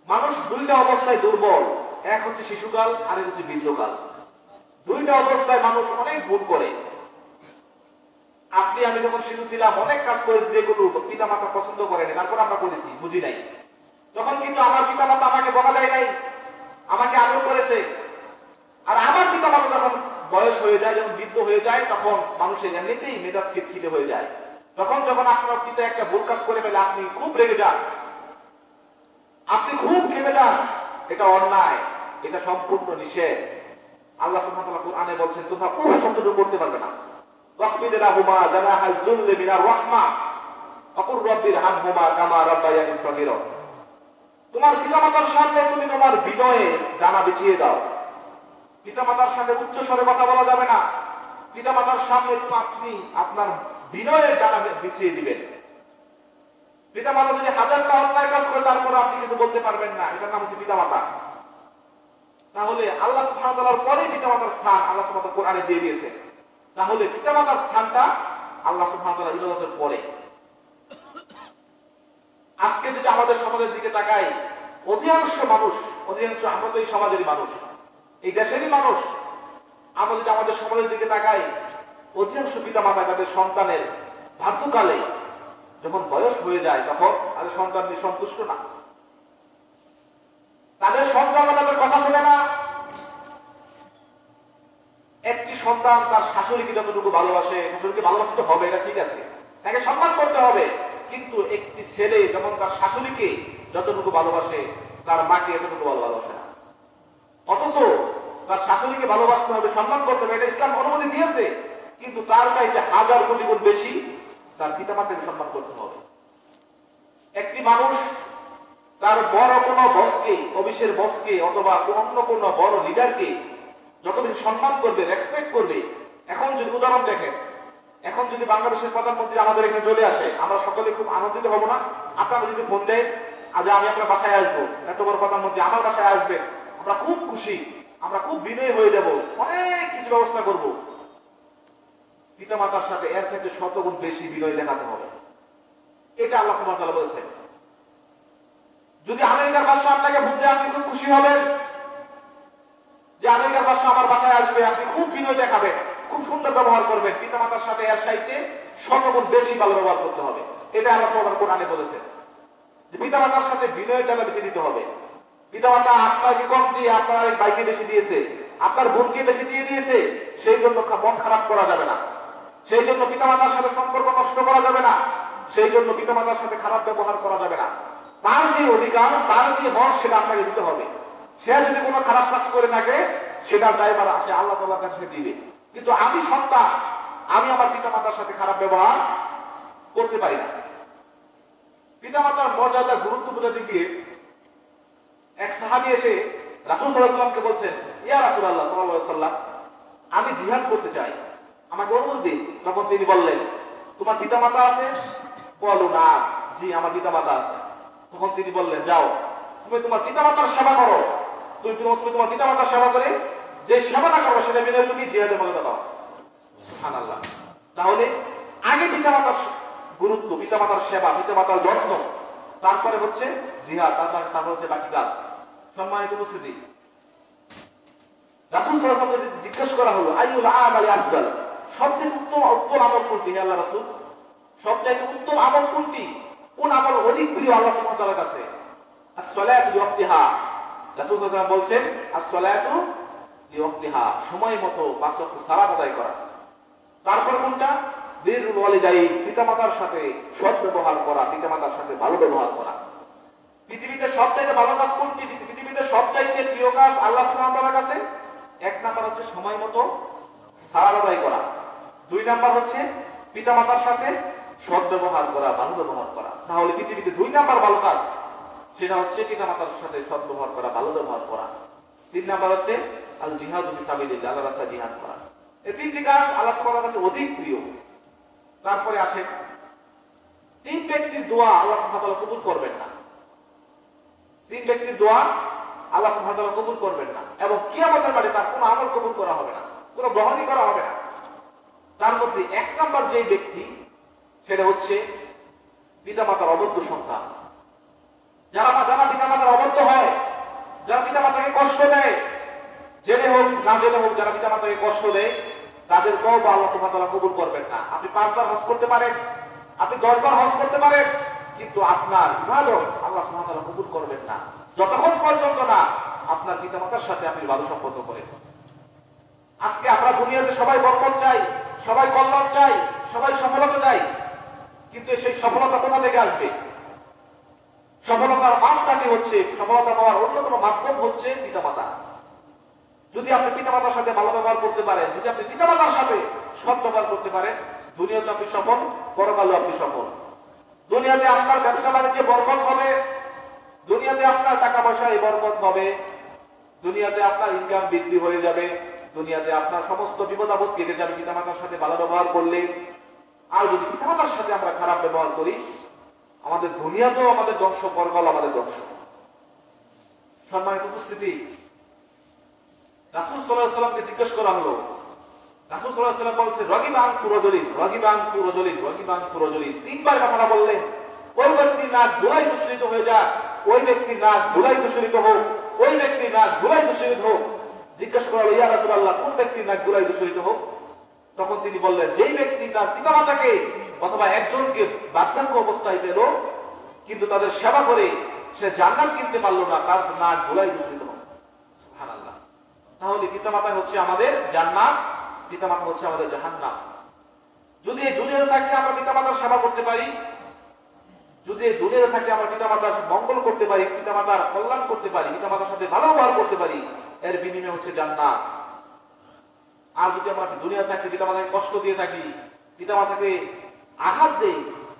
মানুষ 2টা অবস্থায় দুর্বল, এক হচ্ছে শিশুকাল আর এক হচ্ছে বৃদ্ধকাল। 2টা অবস্থায় মানুষ অনেক ভুল করে। আপনি আমি যখন শিশু ছিলাম অনেক কাজ করেছি যেগুলো পিতা মাতা পছন্দ করেনি, তারপর আমরা করেছি, বুঝি নাই। তখন কিন্তু আমার পিতা মাতা আমাকে বকা দেয় নাই, আমাকে আদর করেছে। আর আমার পিতা মাতা যখন বয়স হয়ে যায়, যখন বৃদ্ধ হয়ে যায়, তখন মানুষের এমনিতেই মেজাজ খিটখিটে হয়ে যায়। তখন যখন আপনার পিতা একটা ভুল কাজ করে ফেলে আপনি খুব রেগে যান, আপনি খুব খেপে যান, এটা অন্যায়, এটা সম্পূর্ণ নিষেধ। আল্লাহ সুবহানাহু ওয়া তাআলা কোরআনে বলছেন তোমরা উফ শব্দটুকু করতে পারবে না। ওয়াকফিদ লাহুমা জানাহাজ যুল্লি মিনার রাহমা ওয়া কুর রাব্বিরহামহুমা কামা রাব্বায়ানি সগীরা। তোমার পিতামাতার সামনে তুমি তোমার বিনয়ে ডানা বিছিয়ে দাও। পিতামাতার সাথে উচ্চ স্বরে কথা বলা যাবে না। পিতামাতার সামনে আপনি আপনার বিনয়ের ডানা বিছিয়ে দিবেন। পিতামাতা যদি 1000টা অন্যায় কাজ করে তারপরে আপনি কিছু বলতে পারবেন না, এটার নাম হচ্ছে পিতামাতা। তাহলে আল্লাহ সুবহানাহু ওয়া তাআলার পরে পিতামাতার স্থান আল্লাহ সুবহানাহু ওয়া তাআলা কোরআনে দিয়ে দিয়েছে। তাহলে পিতামাতার স্থানটা আল্লাহ সুবহানাহু ওয়া তাআলার ইবাদতের পরে। আজকে যদি আমাদের সমাজের দিকে তাকাই, অধিকাংশ আমরা তো এই সমাজেরই মানুষ, এই দেশেরই মানুষ। আমরা যদি আমাদের সমাজের দিকে তাকাই, অধিকাংশ পিতামাতা তাদের সন্তানের বার্ধক্যকালে যখন বয়স হয়ে যায় তখন তাদের সন্তান নিয়ে সন্তুষ্ট না। তাদের সন্তান তাদের কথা শোনে না। একটি সন্তান তার শাশুড়িকে যতটুকু ভালোবাসে, শাশুড়িকে ভালোবাসতে হবে, এটা ঠিক আছে, তাকে সম্মান করতে হবে। কিন্তু একটি ছেলে যখন তার শাশুড়িকে যতটুকু ভালোবাসে তার মাকে এতটুকু ভালোবাসে না। অথচ তার শাশুড়িকে ভালোবাসতে হবে, সম্মান করতে হবে, এটা ইসলাম অনুমতি দিয়েছে। কিন্তু তার চাইতে 1000 কোটি গুণ বেশি তার পিতামাতাকে সম্মান করতে হবে। একটি মানুষ তার বড় কোনো বসকে, অফিসের বসকে অথবা অন্য কোনো বড় লিডারকে যত বেশি সম্মান করবে, রেসপেক্ট করবে, এখন যদি উদাহরণ দেখেন, এখন যদি বাংলাদেশের প্রধানমন্ত্রী আমাদের এখানে চলে আসে, আমরা সকলে খুব আনন্দিত হব না? আপনারা যদি ফোন দেয় আজ আমি আপনার বাসায় আসবো, এত বড় প্রধানমন্ত্রী আমার বাসায় আসবে, আমরা খুব খুশি, আমরা খুব বিনয়ী হয়ে যাব, অনেক কিছু ব্যবস্থা করব। পিতা মাতার সাথে এর থেকে শতগুণ বেশি বিনয় দেখাতে হবে। এটা আল্লাহ সুবহানাহু ওয়া তাআলা বলেছেন। যদি আমেরিকার বাদশা আপনাকে ফোন দেয়, আপনি খুব খুশি হবেন যে আমেরিকার বাদশা আমার বাসায় আসবে, আপনি খুব বিনয় দেখাবেন, খুব সুন্দর ব্যবহার করবেন। পিতা মাতার সাথে এর সাথে শতগুণ বেশি ভালো ব্যবহার করতে হবে। এটা আল্লাহ সুবহানাহু কোরআনে বলেছেন যে পিতা মাতার সাথে বিনয়টা বেশি দিতে হবে। পিতা মাতা আপনাকে কম দিয়ে আপনার এক ভাইকে বেশি দিয়েছে, আপনার বোনকে বেশি দিয়ে দিয়েছে, সেই জন্য মন খারাপ করা যাবে না, সেই জন্য পিতা মাতার সাথে সম্পর্ক নষ্ট করা যাবে না, সেই জন্য পিতা মাতার সাথে খারাপ ব্যবহার করা যাবে না। তার যে অধিকার, তার যে হক, সেটা আপনাকে দিতে হবে। সে যদি কোনো খারাপ কাজ করে থাকে, সেটা দায়ভার আসে আল্লাহ তাআলার কাছে দিবে। কিন্তু আমি সন্তান, আমি আমার পিতা মাতার সাথে খারাপ ব্যবহার করতে পারি না। পিতা মাতার মর্যাদা, গুরুত্ব বোঝাতে গিয়ে এক সাহাবী এসে রাসূল সাল্লাল্লাহু আলাইহি ওয়াসাল্লামকে বলছেন, ইয়া রাসূলুল্লাহ সাল্লাল্লাহু আলাইহি ওয়াসাল্লাম, আমি জিহাদ করতে চাই, আমাকে অনুমতি দিন। তখন তিনি বললেন, তোমার পিতা মাতা আছে? বলো না, জি আমার পিতা মাতা আছে। তখন তিনি বললেন, যাও তুমি তোমার পিতা মাতার সেবা করো, তুমি তোমার পিতা মাতার সেবা করে যে সেবাটা করো সেটা বিনিময়ে তুমি জিহাদের মর্যাদা পাও। সুবহানাল্লাহ। তাহলে আগে পিতা মাতার গুরুত্ব, পিতা মাতার সেবা, পিতা মাতার যত্ন, তারপরে হচ্ছে জিহাদ, তারপর হচ্ছে বাকি কাজ। সম্মানিত উপস্থিতি, রাসূল সাল্লাল্লাহু আলাইহি ওয়াসাল্লাম জিজ্ঞেস করা হলো, আইয়ুল আমালি আফজাল, সবচেয়ে উত্তম আমল কোনটি হে আল্লাহ রাসূল? সবচেয়ে উত্তম আমল কোনটি? কোন আমল অধিক প্রিয় আল্লাহ সুবহানাহু ওয়া তাআলার কাছে? as-সালাতু লিওয়াক্তিহা। রাসূল সাল্লাল্লাহু আলাইহি ওয়াসাল্লাম বলেন, as-সালাতু লিওয়াক্তিহা, সময় মতো 5 ওয়াক্ত সালাত আদায় করা। তারপর কোনটা? বিররুল ওয়ালিদাইন, পিতামাতার সাথে সৎ ব্যবহার করা, পিতামাতার সাথে ভালো ব্যবহার করা। পৃথিবীতে সবচাইতে ভালো কাজ কোনটি? পৃথিবীতে সবচাইতে প্রিয় কাজ আল্লাহ সুবহানাহু ওয়া তাআলার কাছে এক নাম্বার হচ্ছে সময় মতো সালাত আদায় করা, 2 নাম্বার হচ্ছে পিতামাতার সাথে সৎ ব্যবহার করা, ভালো ব্যবহার করা। তাহলে পৃথিবীতে 2 নাম্বার ভালো কাজ, সেটা হচ্ছে পিতামাতার সাথে সৎ ব্যবহার করা, ভালো ব্যবহার করা। 3 নাম্বার হচ্ছে আল জিহাদু ফি সাবিলিল্লাহ, আল্লাহর রাস্তায় জিহাদ করা। এই 3টি কাজ আল্লাহ তাআলার কাছে অধিক প্রিয়। তারপরে আসে 3 ব্যক্তির দোয়া আল্লাহ সুবহানাহু ওয়া তাআলা কবুল করবেন না। 3 ব্যক্তির দোয়া আল্লাহ সুবহানাহু ওয়া তাআলা কবুল করবেন না, এবং কিয়ামতের মাঠে তার কোনো আমল কবুল করা হবে না, কোনো গ্রহণই করা হবে না। তার মধ্যে 1 নাম্বার যে ব্যক্তি, সেটা হচ্ছে পিতামাতার অবদ্ধ সন্তান। যারা পিতামাতার অবদ্ধ হয়, যারা পিতামাতাকে কষ্ট দেয়, জেনে হোক না জেনে হোক, যারা পিতামাতাকে কষ্ট দেয়, তাদের তওবা আল্লাহ সুবহানাহু ওয়া তাআলা কবুল করবেন না। আপনি 5 বার হজ করতে পারেন, আপনি 10 বার হজ করতে পারেন, কিন্তু আপনার ইবাদত আল্লাহ সুবহানাহু ওয়া তাআলা কবুল করবেন না যতক্ষণ পর্যন্ত না আপনার পিতামাতার সাথে আপনি ভালো সম্পর্ক করেন। আজকে আমরা দুনিয়াতে সবাই বরকত চাই, সবাই কল্যাণ চাই, সবাই সফলতা চাই, কিন্তু সেই সফলতা কোথা থেকে আসবে? সফলতার মাপকাঠি হচ্ছে, সফলতা পাওয়ার অন্যতম মাধ্যম হচ্ছে পিতামাতা। যদি আপনি পিতামাতার সাথে ভালো ব্যবহার করতে পারেন, যদি আপনি পিতামাতার সাথে সৎ ব্যবহার করতে পারেন, দুনিয়াতে আপনি সফল, পরকালেও আপনি সফল। দুনিয়াতে আপনার ব্যবসা বাণিজ্যে বরকত হবে, দুনিয়াতে আপনার টাকা পয়সায় বরকত হবে, দুনিয়াতে আপনার ইনকাম বৃদ্ধি হয়ে যাবে, দুনিয়াতে আপনার সমস্ত বিপদ আপদ কেটে যাবে পিতামাতার সাথে ভালো ব্যবহার করলে। আর যদি পিতামাতার সাথে আমরা খারাপ ব্যবহার করি, আমাদের দুনিয়াতেও আমাদের ধ্বংস, পরকাল আমাদের ধ্বংস। সম্মানিত উপস্থিতি, রাসূল সাল্লাল্লাহু আলাইহি ওয়াসাল্লামকে জিজ্ঞেস করা হলো, রাসূল সাল্লাল্লাহু আলাইহি ওয়াসাল্লাম বলছেন, রাগিবান ফুরজলিন, রাগিবান ফুরজলিন, রাগিবান ফুরজলিন। 3 বার কথাটা বললেন, ওই ব্যক্তির নাক ধুলায় দূষিত হয়ে যাক, ওই ব্যক্তির নাক ধুলায় দূষিত হোক, ওই ব্যক্তির নাক ধুলায় দূষিত হোক। জিজ্ঞেস করা হলো, ইয়া রাসূলুল্লাহ, কোন ব্যক্তির নাক ধুলায় দূষিত হোক? তখন তিনি বললেন, যেই ব্যক্তি তার পিতামাতাকে অথবা একজনকে বার্ধক্য অবস্থায় পেল, কিন্তু তাদের সেবা করে সে জান্নাত কিনতে পারলো না, তার নাক ধুলায় দূষিত হোক। সুবহানাল্লাহ। তাহলে পিতামাতা হচ্ছে আমাদের জান্নাত, পিতামাতা হচ্ছে আমাদের জাহান্নাম। যদি এই দুনিয়াতে থাকি আমরা পিতামাতার সেবা করতে পারি, যদি এই দুনিয়াতে থাকি আমরা পিতামাতার মঙ্গল করতে পারি, পিতামাতার কল্যাণ করতে পারি, পিতামাতার সাথে ভালো ব্যবহার করতে পারি, এর বিনিময় হচ্ছে জান্নাত। আর যদি আমরা দুনিয়া থাকি পিতামাতাকে কষ্ট দিয়ে থাকি, পিতামাতাকে আঘাত দেই,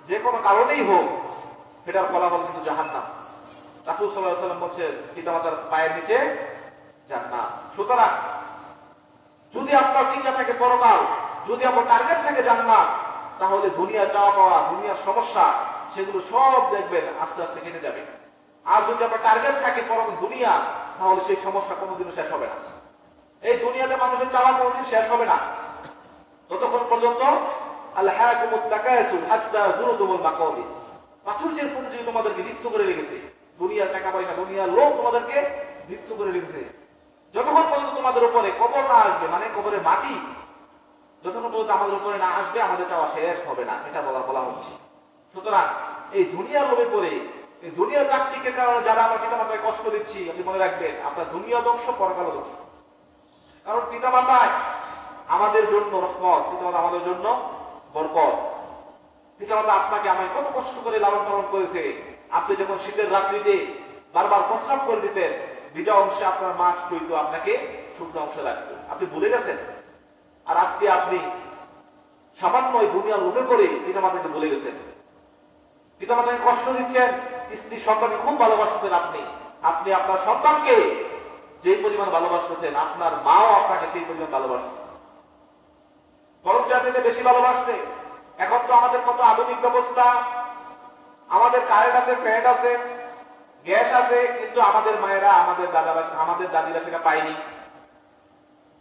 যে কোনো কারণেই হোক, সেটার ফলাফল কিন্তু জাহান্নাম। রাসূল সাল্লাল্লাহু আলাইহি ওয়াসাল্লাম বলছেন পিতামাতার পায়ের নিচে জান্নাত। সুতরাং যদি আপনার চিন্তা থাকে পরকাল, যদি আপনার টার্গেট থাকে জান্নাত, তাহলে দুনিয়া চাওয়া পাওয়া, দুনিয়ার সমস্যা, সেগুলো সব দেখবেন আস্তে আস্তে কেটে যাবে। আর যদি আপনার টার্গেট থাকে পরকাল দুনিয়া, তাহলে সেই সমস্যা কোনোদিনও শেষ হবে না। এই দুনিয়াতে মানুষের চাওয়া কোনোদিন শেষ হবে না, ততক্ষণ পর্যন্ত আলহাকুমুত তাকাসুর হাত্তা যুরতুমুল মাকাবির, প্রাচুর্যের প্রতিযোগিতা তোমাদেরকে লিপ্ত করে রেখেছে। দুনিয়ার টাকা পয়সা, দুনিয়ার লোভ তোমাদেরকে লিপ্ত করে রেখেছে। যতক্ষণ পর্যন্ত তোমাদের উপরে কবর না আসবে, মানে কবরের মাটি যতক্ষণ পর্যন্ত আমাদের উপরে না আসবে, আমাদের চাওয়া শেষ হবে না, এটা বলা হচ্ছে। সুতরাং এই দুনিয়ার লোভে পড়ে, এই দুনিয়ার চাকচিকের কারণে যারা আমরা পিতামাতায় কষ্ট দিচ্ছি, আপনি মনে রাখবেন আপনার দুনিয়া ধ্বংস, পরকাল ধ্বংস। কারণ পিতামাতায় আমাদের জন্য রহমত, পিতামাতা আমাদের জন্য বরকত। পিতামাতা আপনাকে আমায় কত কষ্ট করে লালন পালন করেছে। আপনি যখন শীতের রাত্রিতে বারবার প্রস্রাব করে দিতেন, ভিজা অংশে আপনার মা শুইত, আপনাকে শুকনো অংশে রাখতো, আপনি ভুলে গেছেন। আর আজকে আপনি সামান্য দুনিয়ার লোভে করে পিতামাতাকে ভুলে গেছেন, পিতামাতাকে কষ্ট দিচ্ছেন। স্ত্রী সন্তানকে খুব ভালোবাসতেন আপনি আপনার সন্তানকে যে পরিমাণ ভালোবাসতেছেন, আপনার মাও আপনাকে সেই পরিমাণ ভালোবাসছে, বরং জাতিতে বেশি ভালোবাসছে। এখন তো আমাদের কত আধুনিক ব্যবস্থা, আমাদের কারেন্ট আছে, ফ্যান আছে, গ্যাস আছে, কিন্তু আমাদের মায়েরা, আমাদের দাদারা, আমাদের দাদিরা সেটা পায়নি।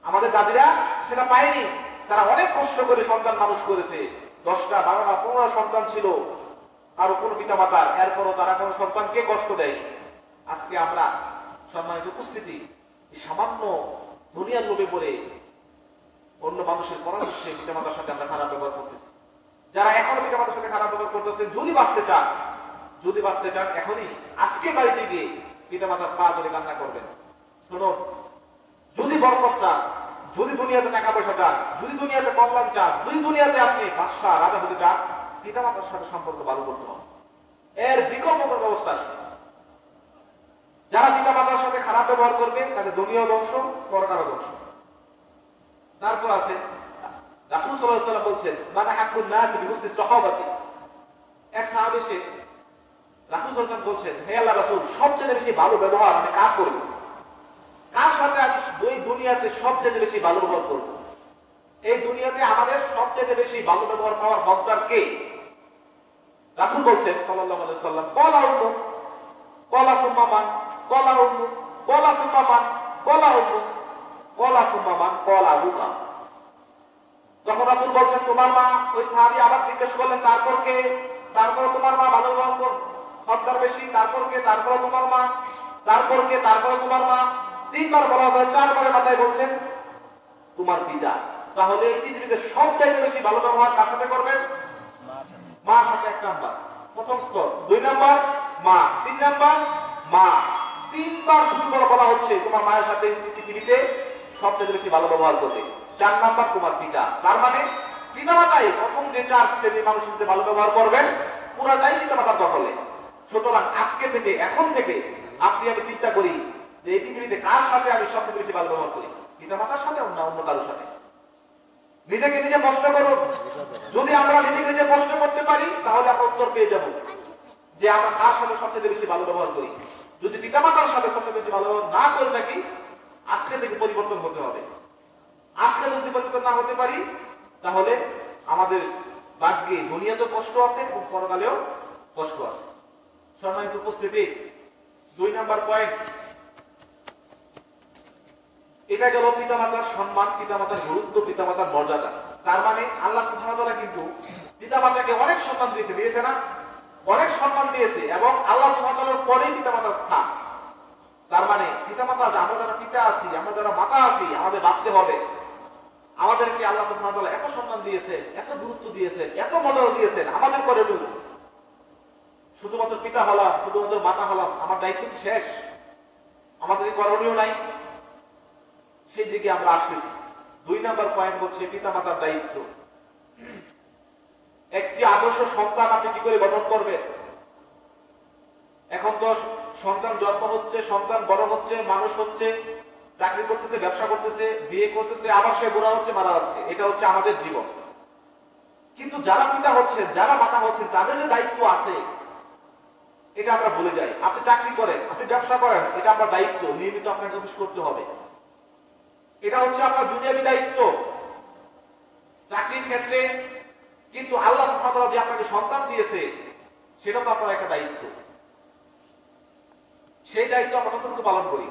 আমাদের দাদিরা সেটা পায়নি। তারা অনেক কষ্ট করে সন্তান মানুষ করেছে। 10টা 12টা 15টা সন্তান ছিল কারো কোনো পিতা মাতার, এরপরও তারা কোনো সন্তানকে কষ্ট দেয়নি। আজকে আমরা সম্মানিত উপস্থিতি সামান্য দুনিয়ার লোভে পড়ে অন্য মানুষের পরামর্শে পিতামাতার সাথে আমরা খারাপ ব্যবহার করতেছি। যারা এখনো পিতামাতার সাথে খারাপ ব্যবহার করতেছেন, যদি বাঁচতে চান এখনই আজকে বাড়িতে গিয়ে পিতামাতার পা ধরে কান্না করবেন। শোনো, যদি বরকত চান, যদি দুনিয়াতে টাকা পয়সা চান, যদি দুনিয়াতে কল্যাণ চান, যদি দুনিয়াতে আপনি বাদশা রাজা হতে চান, পিতামাতার সাথে সম্পর্ক ভালো করতে হবে। এর বিকল্প কোনো ব্যবস্থা নেই। যারা পিতামাতার সাথে খারাপ ব্যবহার করবে, তাদের দুনিয়া ধ্বংস, পরকালও ধ্বংস। তারপর আছে রাসূল সাল্লাল্লাহু আলাইহি ওয়াসাল্লাম বলছেন, মানা হাক্কুন নাস বিহুসনি সাহাবাতি। এক সাহাবী এসে রাসূল সাল্লাল্লাহু আলাইহি ওয়াসাল্লাম বলছেন, হে আল্লাহর রাসূল, সবচেয়ে বেশি ভালো ব্যবহার আমি কার করব? কার সাথে আমি ওই দুনিয়াতে সবচেয়ে বেশি ভালো ব্যবহার করব? এই দুনিয়াতে আমাদের সবচেয়ে বেশি ভালো ব্যবহার পাওয়ার হকদার কে? রাসূল বলছেন সাল্লাল্লাহু আলাইহি ওয়াসাল্লাম, ক্বালা উম্মু, ক্বালা সুম্মা মান, ক্বালা উম্মু, ক্বালা সুম্মা মান, ক্বালা উম্মু, ক্বালা সুম্মা মান, ক্বালা আবুকা। যখন রাসূল বলছেন তোমার মা, ওই সাহাবী আবার জিজ্ঞেস করলেন তারপর কে? তারপর তোমার মা ভালো ব্যবহার হকদার বেশি, তারপর কে? তারপর তোমার মা, তারপর কে? তারপর তোমার মা। 3বার বলা হয়, 4বারের মাথায় বলছেন তোমার পিতা। তাহলে এই পৃথিবীতে সবচাইতে বেশি ভালো ব্যবহার কার সাথে করবেন? মার সাথে। 1 নাম্বার, প্রথম স্তর। 2 নাম্বার মা, 3 নাম্বার মা। 3বার শুধু বলা হচ্ছে তোমার মায়ের সাথে পৃথিবীতে সবচেয়ে বেশি ভালো ব্যবহার করবে। 4 নাম্বার তোমার পিতা। তার মানে পিতামাতাই প্রথম যে 4 শ্রেণীর মানুষের সাথে ভালো ব্যবহার করবেন, পুরাটাই পিতামাতার দখলে। সুতরাং আজকে থেকে, এখন থেকে আপনি আমি চিন্তা করি যে এই পৃথিবীতে কার সাথে আমি সবচেয়ে বেশি ভালো ব্যবহার করি, পিতামাতার সাথে না অন্য কারোর সাথে? নিজেকে নিজে প্রশ্ন করুন। যদি আমরা নিজেকে নিজে প্রশ্ন করতে পারি, তাহলে আমরা উত্তর পেয়ে যাব যে আমরা কার সাথে সবচেয়ে বেশি ভালো ব্যবহার করি। যদি পিতামাতার সাথে সবচেয়ে বেশি ভালো ব্যবহার না করে থাকি, আজকে থেকে পরিবর্তন হতে হবে। আজকে যদি পরিবর্তন না হতে পারি, তাহলে আমাদের ভাগ্যে দুনিয়াতেও কষ্ট আছে এবং পরকালেও কষ্ট আছে। সম্মানিত উপস্থিতি, 2 নাম্বার পয়েন্ট, এটা গেল পিতামাতার সম্মান, পিতামাতার গুরুত্ব, পিতামাতার মর্যাদা। তার মানে আল্লাহ সুবহানাহু ওয়া তাআলা কিন্তু পিতামাতাকে অনেক সম্মান দিয়েছে না? অনেক সম্মান দিয়েছে, এবং আল্লাহ সুবহানাহু ওয়া তাআলার পরে পিতামাতার স্থান। তার মানে পিতামাতা, আমরা যারা পিতা আছি, আমরা যারা মাতা আছি, আমাদের ভাবতে হবে আমাদেরকে আল্লাহ সুবহানাহু ওয়া তাআলা এত সম্মান দিয়েছে, এত গুরুত্ব দিয়েছে, এত মর্যাদা দিয়েছেন, আমাদের করে শুধুমাত্র পিতা হলাম, শুধুমাত্র মাতা হলাম, আমার দায়িত্ব কি শেষ? আমাদের করণীয় নাই? সেই দিকে আমরা আসতেছি। 2 নাম্বার পয়েন্ট হচ্ছে পিতামাতার দায়িত্ব। একটি আদর্শ সন্তান আপনি কি করে গঠন করবেন? এখন তো সন্তান জন্ম হচ্ছে, সন্তান বড় হচ্ছে, মানুষ হচ্ছে, চাকরি করতেছে, ব্যবসা করতেছে, বিয়ে করতেছে, আবার সে বুড়া হচ্ছে, মারা যাচ্ছে। এটা হচ্ছে আমাদের জীবন। কিন্তু যারা পিতা হচ্ছেন, যারা মাতা হচ্ছেন, তাদের যে দায়িত্ব আছে এটা আমরা ভুলে যাই। আপনি চাকরি করেন, আপনি ব্যবসা করেন, এটা আপনার দায়িত্ব, নিয়মিত আপনাকে অফিস করতে হবে। এটা হচ্ছে আপনার দুনিয়াবী দায়িত্ব চাকরির ক্ষেত্রে। কিন্তু আল্লাহ সুবহানাহু ওয়া তাআলা যে আপনাকে সন্তান দিয়েছে সেটা তো আপনার একটা দায়িত্ব। সেই দায়িত্ব আমরা কতটুকু পালন করি?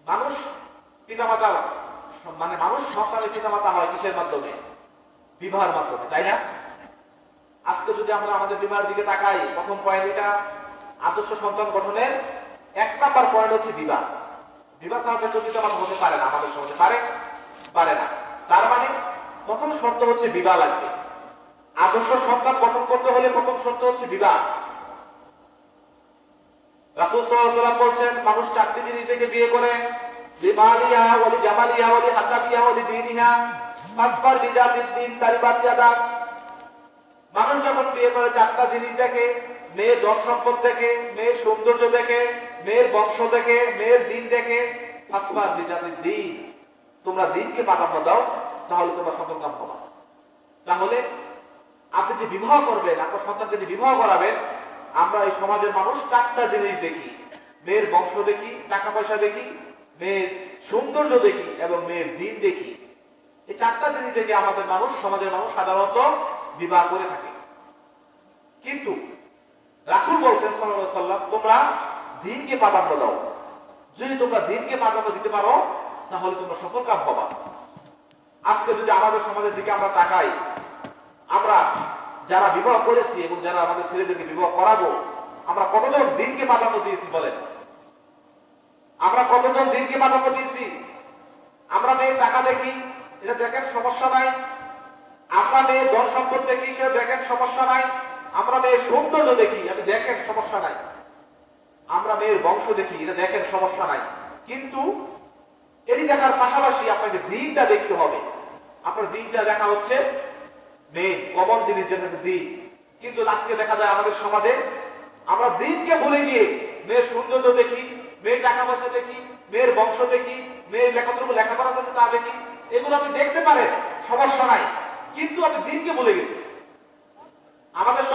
মানুষ পিতামাতার মানে মানুষ সন্তানের পিতামাতা হয় কিসের মাধ্যমে? বিবাহের মাধ্যমে, তাই না? আজকে যদি আমরা আমাদের বিবাহের দিকে তাকাই, প্রথম পয়েন্ট এটা আদর্শ সন্তান গঠনের 1 নাম্বার পয়েন্ট হচ্ছে বিবাহ। বিবাহ ছাড়া কেউ পিতামাতা হতে পারে না, আমাদের সমাজে পারে না। তার মানে প্রথম শর্ত হচ্ছে বিবাহ লাগবে। আদর্শ সন্তান গঠন করতে হলে প্রথম শর্ত হচ্ছে বিবাহ। রাসূল সাল্লাল্লাহু আলাইহি ওয়াসাল্লাম বলেন, মানুষ 4টি জিনিস থেকে বিয়ে করে, লিমালিহা ওয়া লিজামালিহা ওয়া লিহাসাবিহা ওয়া লিদীনিহা ফাসফার বিযাতিদ দ্বীন তারিবাত ইয়াদা। মানুষ যখন বিয়ে করে 4টা জিনিস দেখে, মেয়ের ধন সম্পদ দেখে, মেয়ের সৌন্দর্য দেখে, মেয়ের বংশ দেখে, মেয়ের দিন দেখে। ফাসফার বিযাতিদ দ্বীন, তোমরা দিনকে প্রাধান্য দাও, তাহলে তোমরা সফলকাম হবে। তাহলে আপনি যে বিবাহ করবেন, আপনার সন্তানকে যে বিবাহ করাবেন, আমরা এই সমাজের মানুষ 4টা জিনিস দেখি। মেয়ের বংশ দেখি, টাকা পয়সা দেখি, মেয়ের সৌন্দর্য দেখি এবং মেয়ের দিন দেখি। এই 4টা জিনিস দেখে আমাদের মানুষ, সমাজের মানুষ সাধারণত বিবাহ করে থাকে। কিন্তু রাসূল বলছেন সাল্লাল্লাহু আলাইহি ওয়াসাল্লাম, তোমরা দিনকে প্রাধান্য দাও। যদি তোমরা দিনকে প্রাধান্য দিতে পারো তাহলে তোমরা সফলকাম হবা। আজকে যদি আমাদের সমাজের দিকে আমরা তাকাই, আমরা যারা বিবাহ করেছি এবং যারা আমাদের ছেলেদেরকে বিবাহ করাবো, আমরা কতজন দিনকে প্রাধান্য দিয়েছি বলেন? আমরা কতজন দিনকে প্রাধান্য দিয়েছি? আমরা মেয়ের টাকা দেখি, এটা দেখেন সমস্যা নাই। আমরা মেয়ের ধন সম্পদ দেখি, সেটা দেখেন সমস্যা নাই। আমরা মেয়ের সৌন্দর্য দেখি, আপনি দেখেন সমস্যা নাই। আমরা মেয়ের বংশ দেখি, এটা দেখেন সমস্যা নাই। কিন্তু এটি দেখার পাশাপাশি আপনাকে দিনটা দেখতে হবে। আপনার দিনটা দেখা হচ্ছে মেন কমন জিনিস, যেন দিন। কিন্তু আজকে দেখা যায় আমাদের সমাজে আমরা দিনকে ভুলে গিয়ে মেয়ের সৌন্দর্য দেখি, মেয়ের টাকা পয়সা দেখি, মেয়ের বংশ দেখি, মেয়ের লেখাপড়া লেখাপড়া করছে তা দেখি। এগুলো আপনি দেখতে পারেন, সমস্যা নাই, কিন্তু আপনি দিনকে ভুলে গেছেন। আমাদের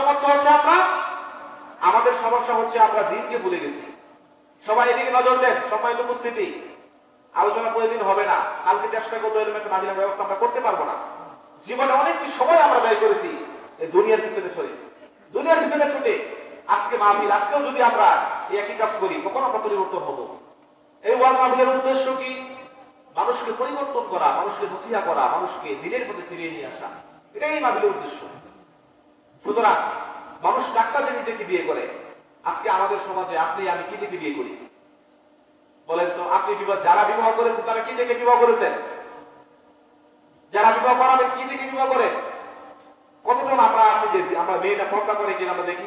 সমস্যা হচ্ছে আমরা দিনকে ভুলে গেছি। সবাই এদিকে নজর দেন। সম্মানিত উপস্থিতি, আলোচনা প্রতিদিন হবে না, কালকে চেষ্টা করবো এরকম একটা মাঝির ব্যবস্থা আমরা করতে পারবো না। জীবনে অনেকটি সময় আমরা ব্যয় করেছি এই দুনিয়ার পিছনে ছুটে। আজকে মাহফিল, আজকেও যদি আমরা এই একই কাজ করি, কখন আমরা পরিবর্তন হব? এই ওয়াজ মাহফিলের উদ্দেশ্য কি? মানুষকে পরিবর্তন করা, মানুষকে নসিহা করা, মানুষকে দিনের পথে ফিরিয়ে নিয়ে আসা, এটাই মাহফিলের উদ্দেশ্য। সুতরাং মানুষ 4টা জিনিস দেখে বিয়ে করে। আজকে আমাদের সমাজে আপনি আমি কি দেখে বিয়ে করি বলেন তো? আপনি যারা বিবাহ করেছেন তারা কি দেখে বিবাহ করেছেন? যারা বিবাহ করাবে কি দেখে বিবাহ করে? কতজন আমরা আছি যে আমরা মেয়েটা পর্দা করে কিনা আমরা দেখি?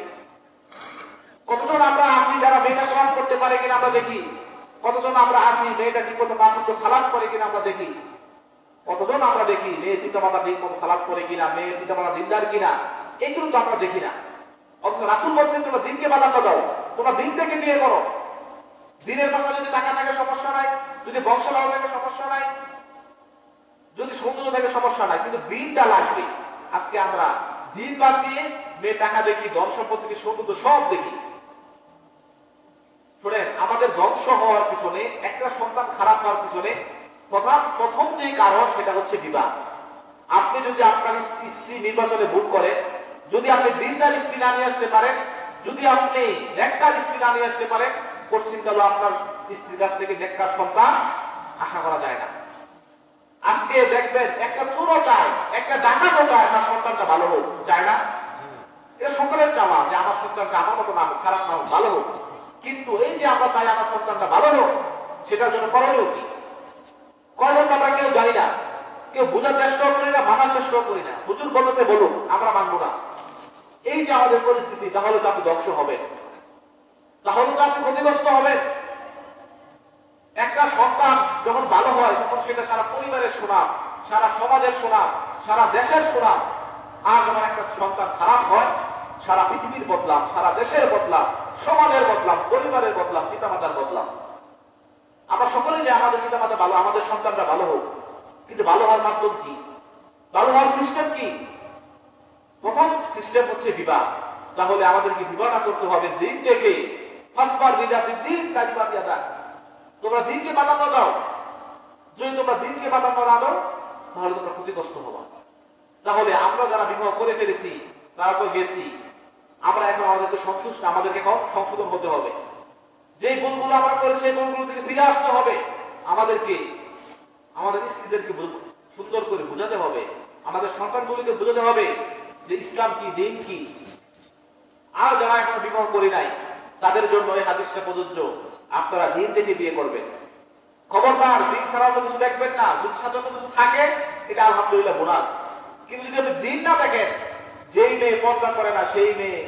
কতজন আমরা আছি যারা মেয়েটা কোরআন করতে পারে কিনা আমরা দেখি? কতজন আমরা আছি মেয়েটা ঠিক মতো 5 ওয়াক্ত সালাত করে কিনা আমরা দেখি? কতজন আমরা দেখি মেয়ের পিতামাতা ঠিক মতো সালাত করে কিনা, মেয়ের পিতামাতা দিনদার কিনা? এইগুলো তো আমরা দেখি না। অথচ রাসূল বলছেন, তোমরা দিনকে প্রাধান্য দাও, তোমরা দিন থেকে বিয়ে করো। দিনের পাশে যদি টাকা থাকে সমস্যা নাই, যদি বংশ ভালো থাকে সমস্যা নাই, যদি সৌন্দর্য থাকে সমস্যা নাই, কিন্তু দিনটা লাগবে। আজকে আমরা দিন বাদ দিয়ে মেয়ে টাকা দেখি, ধন সম্পদ দেখি, সৌন্দর্য সব দেখি। শুনেন, আমাদের ধ্বংস হওয়ার পিছনে, একটা সন্তান খারাপ হওয়ার পিছনে প্রথম যে কারণ সেটা হচ্ছে বিবাহ। আপনি যদি আপনার স্ত্রী নির্বাচনে ভুল করেন, যদি আপনি দিনদার স্ত্রী না নিয়ে আসতে পারেন, যদি আপনি নেককার স্ত্রী না নিয়ে আসতে পারেন, পশ্চিমকালে আপনার স্ত্রীর কাছ থেকে নেককার সন্তান আশা করা যায় না। আজকে দেখবেন একটা চোরও চায়, একটা ডাকাতও চায় আমার সন্তানটা ভালো হোক, চায় না? এটা সকলের চাওয়া যে আমার সন্তানটা আমার মতো না হোক, খারাপ না হোক, ভালো হোক। কিন্তু এই যে আমরা চাই আমার সন্তানটা ভালো হোক, সেটার জন্য করণীয় কি? করণীয় আমরা কেউ জানি না, কেউ বোঝার চেষ্টাও করি না, মানার চেষ্টাও করি না। হুজুর বলতে বলুন, আমরা মানবো না। এই যে আমাদের পরিস্থিতি, তাহলে তো আপনি ধ্বংস হবেন, তাহলে তো আপনি ক্ষতিগ্রস্ত হবেন। একটা সন্তান যখন ভালো হয় তখন সেটা সারা পরিবারের সুনাম, সারা সমাজের সুনাম, সারা দেশের সুনাম। আর যখন একটা সন্তান খারাপ হয়, সারা পৃথিবীর বদলাম, সারা দেশের বদলাম, সমাজের বদলাম, পরিবারের বদলাম, পিতামাতার বদলাম। আমরা সকলে যে আমাদের পিতামাতা ভালো, আমাদের সন্তানরা ভালো হোক, কিন্তু ভালো হওয়ার মাধ্যম কি? ভালো হওয়ার সিস্টেম কি? প্রথম সিস্টেম হচ্ছে বিবাহ। তাহলে আমাদেরকে বিবাহটা করতে হবে দিন থেকে। ফাসবার বিদাতি দিন কালিমা দিয়া দাও। তোমরা দিনকে প্রাধান্য দাও। যদি তোমরা দিনকে প্রাধান্য না দাও তাহলে তোমরা ক্ষতিগ্রস্ত হবা। তাহলে আমরা যারা বিবাহ করে ফেলেছি, তারপর গেছি, আমরা এখন আমাদেরকে সন্তুষ্ট, আমাদেরকে এখন সংশোধন হতে হবে। যে ভুলগুলো আমরা করেছি সেই ভুলগুলো থেকে ফিরে আসতে হবে। আমাদেরকে আমাদের স্ত্রীদেরকে সুন্দর করে বোঝাতে হবে, আমাদের সন্তানগুলিকে বোঝাতে হবে যে ইসলাম কি, দিন কি। আর যারা এখন বিবাহ করি নাই তাদের জন্য এই হাদিসটা প্রযোজ্য, আপনারা দিন থেকে বিয়ে করবেন। খবরদার দিন ছাড়াও তো কিছু দেখবেন না। যদি সাথে কিছু থাকে এটা আলহামদুলিল্লাহ বোনাস, কিন্তু যদি আপনি দিন না দেখেন, যেই মেয়ে পর্দা করে না সেই মেয়ে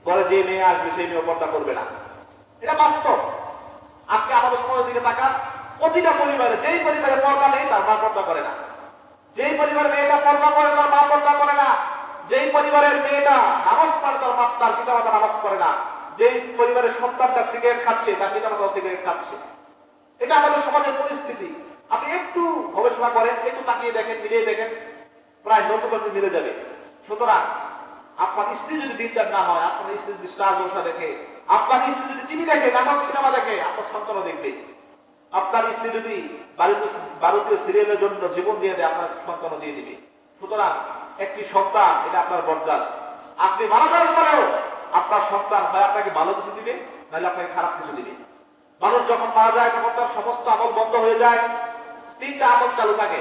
ঘরে যে মেয়ে আসবে সেই মেয়ে পর্দা করবে না, এটা বাস্তব। আজকে আমাদের সমাজের দিকে তাকান, প্রতিটা পরিবারে, যেই পরিবারে পর্দা নেই তার মা পর্দা করে না, যেই পরিবারের মেয়েটা পর্দা করে তার মা পর্দা করে না, যেই পরিবারের মেয়েটা নামাজ পড়ে তার পিতামাতা নামাজ পড়ে না, যেই পরিবারের সন্তানটা সিগারেট খাচ্ছে তার পিতামাতা সিগারেট খাচ্ছে। এটা আমাদের সমাজের পরিস্থিতি। আপনি একটু গবেষণা করেন, একটু তাকিয়ে দেখেন, মিলিয়ে দেখেন, প্রায় 90% মিলে যাবে। সুতরাং আপনার স্ত্রী যদি দিনদার না হয়, আপনার স্ত্রী যদি স্টার জলসা দেখে, আপনার স্ত্রী যদি টিভি দেখে, নাটক সিনেমা দেখে, আপনার সন্তানও দেখবে। আপনার স্ত্রী যদি ভারতীয় সিরিয়ালের জন্য জীবন দিয়ে দেয়, আপনার সন্তানও দিয়ে দিবে। সুতরাং একটি সন্তান এটা আপনার বরদাস। আপনি মারা যাওয়ার পরেও আপনার সন্তান হয় আপনাকে ভালো কিছু দিবে, নাহলে আপনাকে খারাপ কিছু দিবে। মানুষ যখন মারা যায় তখন তার সমস্ত আমল বন্ধ হয়ে যায়, 3টা আমল চালু থাকে।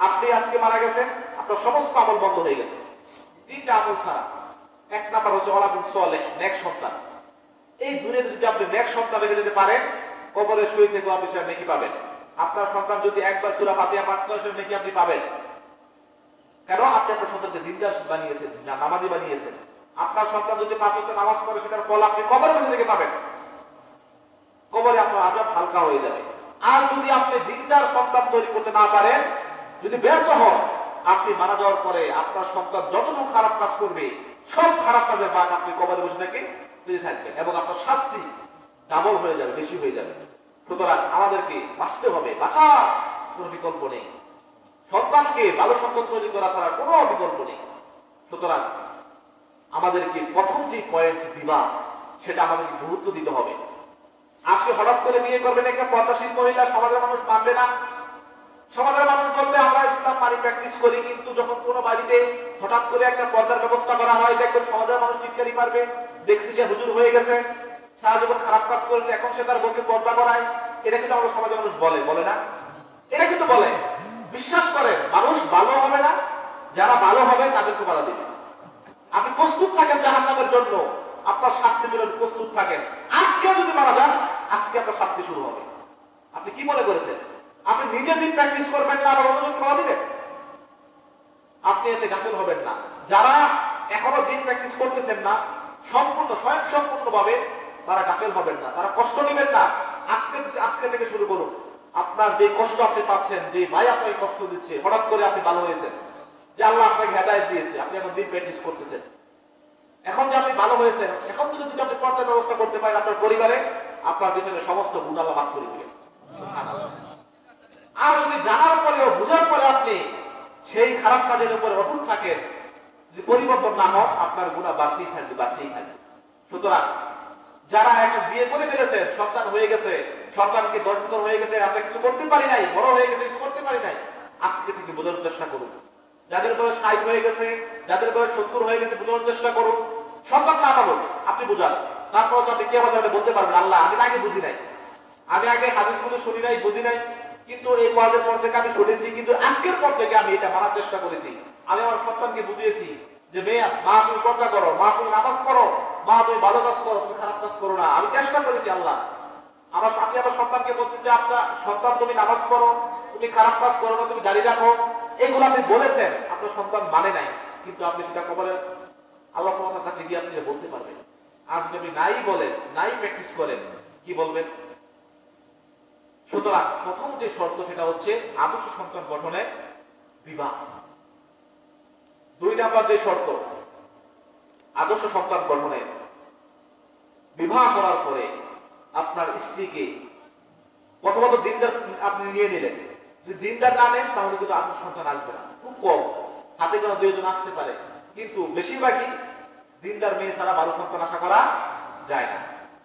আপনি আজকে মারা গেছেন, আপনার সমস্ত আমল বন্ধ হয়ে গেছে 3টা আমল ছাড়া। 1 নাম্বার হচ্ছে ওয়ালাদুন সালেহ, নেক সন্তান। এই দুনিয়াতে যদি আপনি নেক সন্তান রেখে যেতে পারেন, কবরে শুয়ে থেকে আপনি সেটা নেকি পাবেন। আপনার সন্তান যদি একবার সূরা ফাতিহা পাঠ করে সেটা নেকি আপনি পাবেন। কেন? আপনি আপনার সন্তানকে দিনদার বানিয়েছেন, নামাজি বানিয়েছেন। আপনার সন্তান যদি 5 ওয়াক্ত নামাজ পড়ে সেটার ফল আপনি কবরের মধ্যে থেকে পাবেন। কবরে আপনার আযাব হালকা হয়ে যাবে। আর যদি আপনি দিনদার সন্তান তৈরি করতে না পারেন, যদি ব্যর্থ হন, আপনি মারা যাওয়ার পরে আপনার সন্তান যতটুকু খারাপ কাজ করবে সব খারাপ কাজের ভাগ আপনি কবরে বসে থেকে পেতে থাকবেন, এবং আপনার শাস্তি ডাবল হয়ে যাবে, বেশি হয়ে যাবে। সুতরাং আমাদেরকে বাঁচতে হবে, বাঁচার কোনো বিকল্প নেই। সন্তানকে ভালো সন্তান তৈরি করা ছাড়া কোনো বিকল্প নেই। সুতরাং আমাদেরকে প্রথম যে পয়েন্ট বিবাহ, সেটা আমাদেরকে গুরুত্ব দিতে হবে। আপনি হঠাৎ করে বিয়ে করবেন একটা পর্দাশীল মহিলা, সমাজের মানুষ মানবে না। সমাজের মানুষ বলবে আমরা ইসলাম মানি, প্র্যাকটিস করি, কিন্তু যখন কোনো বাড়িতে হঠাৎ করে একটা পর্দার ব্যবস্থা করা হয়, দেখবেন সমাজের মানুষ টিটকারি পারবে, দেখছি সে হুজুর হয়ে গেছে, সারা জীবন খারাপ কাজ করেছে, এখন সে তার বউকে পর্দা করায়। এটা কিন্তু আমাদের সমাজের মানুষ বলে না? এটা কিন্তু বলে। বিশ্বাস করেন, মানুষ ভালো হবে না, যারা ভালো হবে তাদেরকে বাধা দিবে। আপনি প্রস্তুত থাকেন জাহান্নামের জন্য, আপনার শাস্তির জন্য প্রস্তুত থাকেন। আজকে যদি মারা যান, আজকে আপনার শাস্তি শুরু হবে। আপনি কি মনে করেছেন আপনি নিজে দিন প্র্যাকটিস করবেন না, আবার অন্যজনকে বাধা দিবেন? আপনি এতে গাফিল হবেন না। যারা এখনো দিন প্র্যাকটিস করতেছেন না, স্বয়ংসম্পূর্ণভাবে তারা গাফিল হবেন না, তারা কষ্ট নেবেন না। আজকে থেকে শুরু করুন। আপনার যে কষ্ট আপনি পাচ্ছেন, যে ভাই আপনাকে কষ্ট দিচ্ছে, হঠাৎ করে আপনি ভালো হয়েছেন, যে আল্লাহ আপনাকে হেদায়েত দিয়েছে, আপনি এখন দিন প্র্যাকটিস করতেছেন। এখন যে আপনি ভালো হয়েছেন, এখন থেকে যদি আপনি পর্দার ব্যবস্থা করতে পারেন আপনার পরিবারে, আপনার পিছনে সমস্ত গুনাহ আল্লাহ মাফ করে দিবেন। আর যদি জানার পরেও, বুঝার পরে আপনি সেই খারাপ কাজের উপরে অটুট থাকেন, যদি পরিবর্তন না হয়, আপনার গুনাহ বাড়তেই থাকবে। সুতরাং যারা এখন বিয়ে করে ফেলেছেন, সন্তান হয়ে গেছে, সন্তানকে 10 বছর হয়ে গেছে, আমরা কিছু করতে পারি নাই, বড় হয়ে গেছে, কিছু করতে পারি নাই, আজকে থেকে বোঝার চেষ্টা করুন। যাদের বয়স 60 হয়ে গেছে, যাদের বয়স 70 হয়ে গেছে, বোঝার চেষ্টা করুন। সন্তান না পাবো, আপনি বুঝান। তারপর তো আপনি কি আমাদের বলতে পারবেন, আল্লাহ আমি আগে বুঝি নাই, আমি আগে হাদিসগুলো শুনি নাই, বুঝি নাই, কিন্তু এই ওয়াজের পর থেকে আমি শুনেছি, কিন্তু আজকের পর থেকে আমি এটা মানার চেষ্টা করেছি। আমি আমার সন্তানকে বুঝিয়েছি যে মেয়ে, মা তুমি পর্দা করো, মা তুমি নামাজ পড়ো, মা তুমি ভালো কাজ করো, তুমি খারাপ কাজ করো না। আমি চেষ্টা করেছি। আল্লাহ আপনি আমার সন্তানকে বলছেন যে আপনার সন্তান তুমি নামাজ পড়ো, তুমি খারাপ কাজ করো না, তুমি দাঁড়িয়ে রাখো, এগুলো আপনি বলেছেন, আপনার সন্তান মানে নাই, কিন্তু আপনি সেটা কবরে আল্লাহ তোমার কাছে গিয়ে আপনি বলতে পারবেন। আর যদি আপনি নাই বলেন, নাই প্র্যাকটিস করেন, কি বলবেন? সুতরাং প্রথম যে শর্ত সেটা হচ্ছে আদর্শ সন্তান গঠনে বিবাহ। 2 নাম্বার যে শর্ত, আদর্শ সন্তান গঠনে বিবাহ করার পরে আপনার স্ত্রীকে প্রথমত দিনদার আপনি নিয়ে নিলেন। যদি দিনদার না নেন তাহলে কিন্তু আদর্শ সন্তান আসবে না, খুব কম। হাতে কোনো দুইজন আসতে পারে, কিন্তু বেশিরভাগই দিনদার মেয়ে ছাড়া ভালো সন্তান আশা করা যায় না।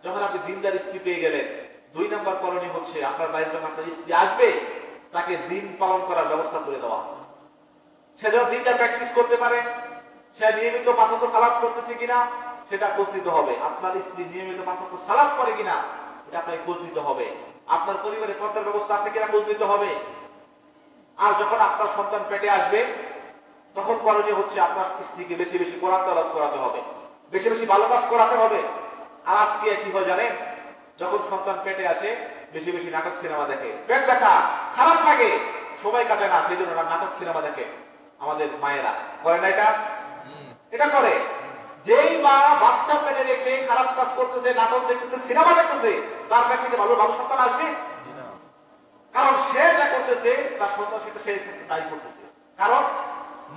যখন আপনি দিনদার স্ত্রী পেয়ে গেলেন, 2 নম্বর করণীয় হচ্ছে আপনার বাড়িতে যখন আপনার স্ত্রী আসবে তাকে দিন পালন করার ব্যবস্থা করে দেওয়া। সে যেন দিনটা প্র্যাকটিস করতে পারে, সে নিয়মিত পাঁচওয়াক্ত সালাত করতেছে কিনা সেটা খোঁজ নিতে হবে। আপনার স্ত্রী নিয়মিত পাঁচওয়াক্ত সালাত করে কিনা এটা আপনাকে খোঁজ নিতে হবে। আপনার পরিবারে পর্দার ব্যবস্থা আছে কিনা খোঁজ নিতে হবে। আর যখন আপনার সন্তান পেটে আসবে তখন করণীয় হচ্ছে আপনার স্ত্রীকে বেশি বেশি কোরআন তেলাওয়াত করাতে হবে, বেশি বেশি ভালো কাজ করাতে হবে। আর আজকে কি হয় জানেন, যখন সন্তান পেটে আসে বেশি বেশি নাটক সিনেমা দেখে, পেট ব্যথা খারাপ লাগে, সময় কাটে না, সেই জন্য নাটক সিনেমা দেখে। আমাদের মায়েরা করে না এটা? এটা করে। যেই মা বাচ্চা পেটে রেখে খারাপ কাজ করতেছে, নাটক দেখতেছে, সিনেমা দেখতেছে, তার পেট থেকে ভালো ভালো সন্তান আসবে? কারণ সে যা করতেছে তার সন্তান সেটা সে তাই করতেছে। কারণ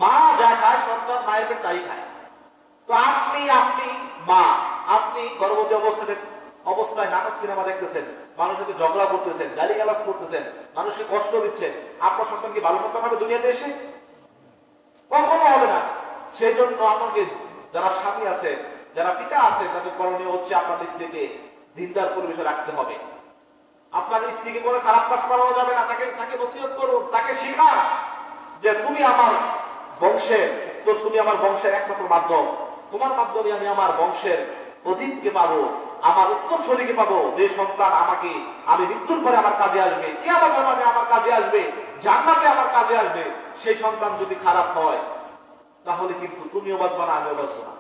মা যা খায় সন্তান মায়ের পেট তাই খায়। তো আপনি মা, আপনি গর্ভবতী অবস্থায় নাটক সিনেমা দেখতেছেন, মানুষের সাথে ঝগড়া করতেছেন, গালিগালাজ করতেছেন, মানুষকে কষ্ট দিচ্ছেন, আপনার সন্তান কি ভালো সন্তান হবে দুনিয়াতে এসে? কখনো হবে না। সেই জন্য আমাকে যারা স্বামী আছে, যারা পিতা আছে, তাদের করণীয় হচ্ছে আপনার স্ত্রীকে দিনদার পরিবেশে রাখতে হবে। আপনার স্ত্রীকে কোনো খারাপ কাজ করানো যাবে না, তাকে ওসিয়ত করুন, তাকে শিখান যে তুমি আমার বংশের, তুমি আমার বংশের একমাত্র মাধ্যম, তোমার মাধ্যমে আমি আমার বংশের অধীনকে পাবো, আমার উত্তরসূরিকে পাবো, যে সন্তান আমাকে আমি মৃত্যুর পরে আমার কাজে আসবে, কিয়ামত নামে আমার কাজে আসবে, জান্নাতে আমার কাজে আসবে। সেই সন্তান যদি খারাপ হয় তাহলে কিন্তু তুমিও বাঁচবো না, আমিও বাঁচবো না।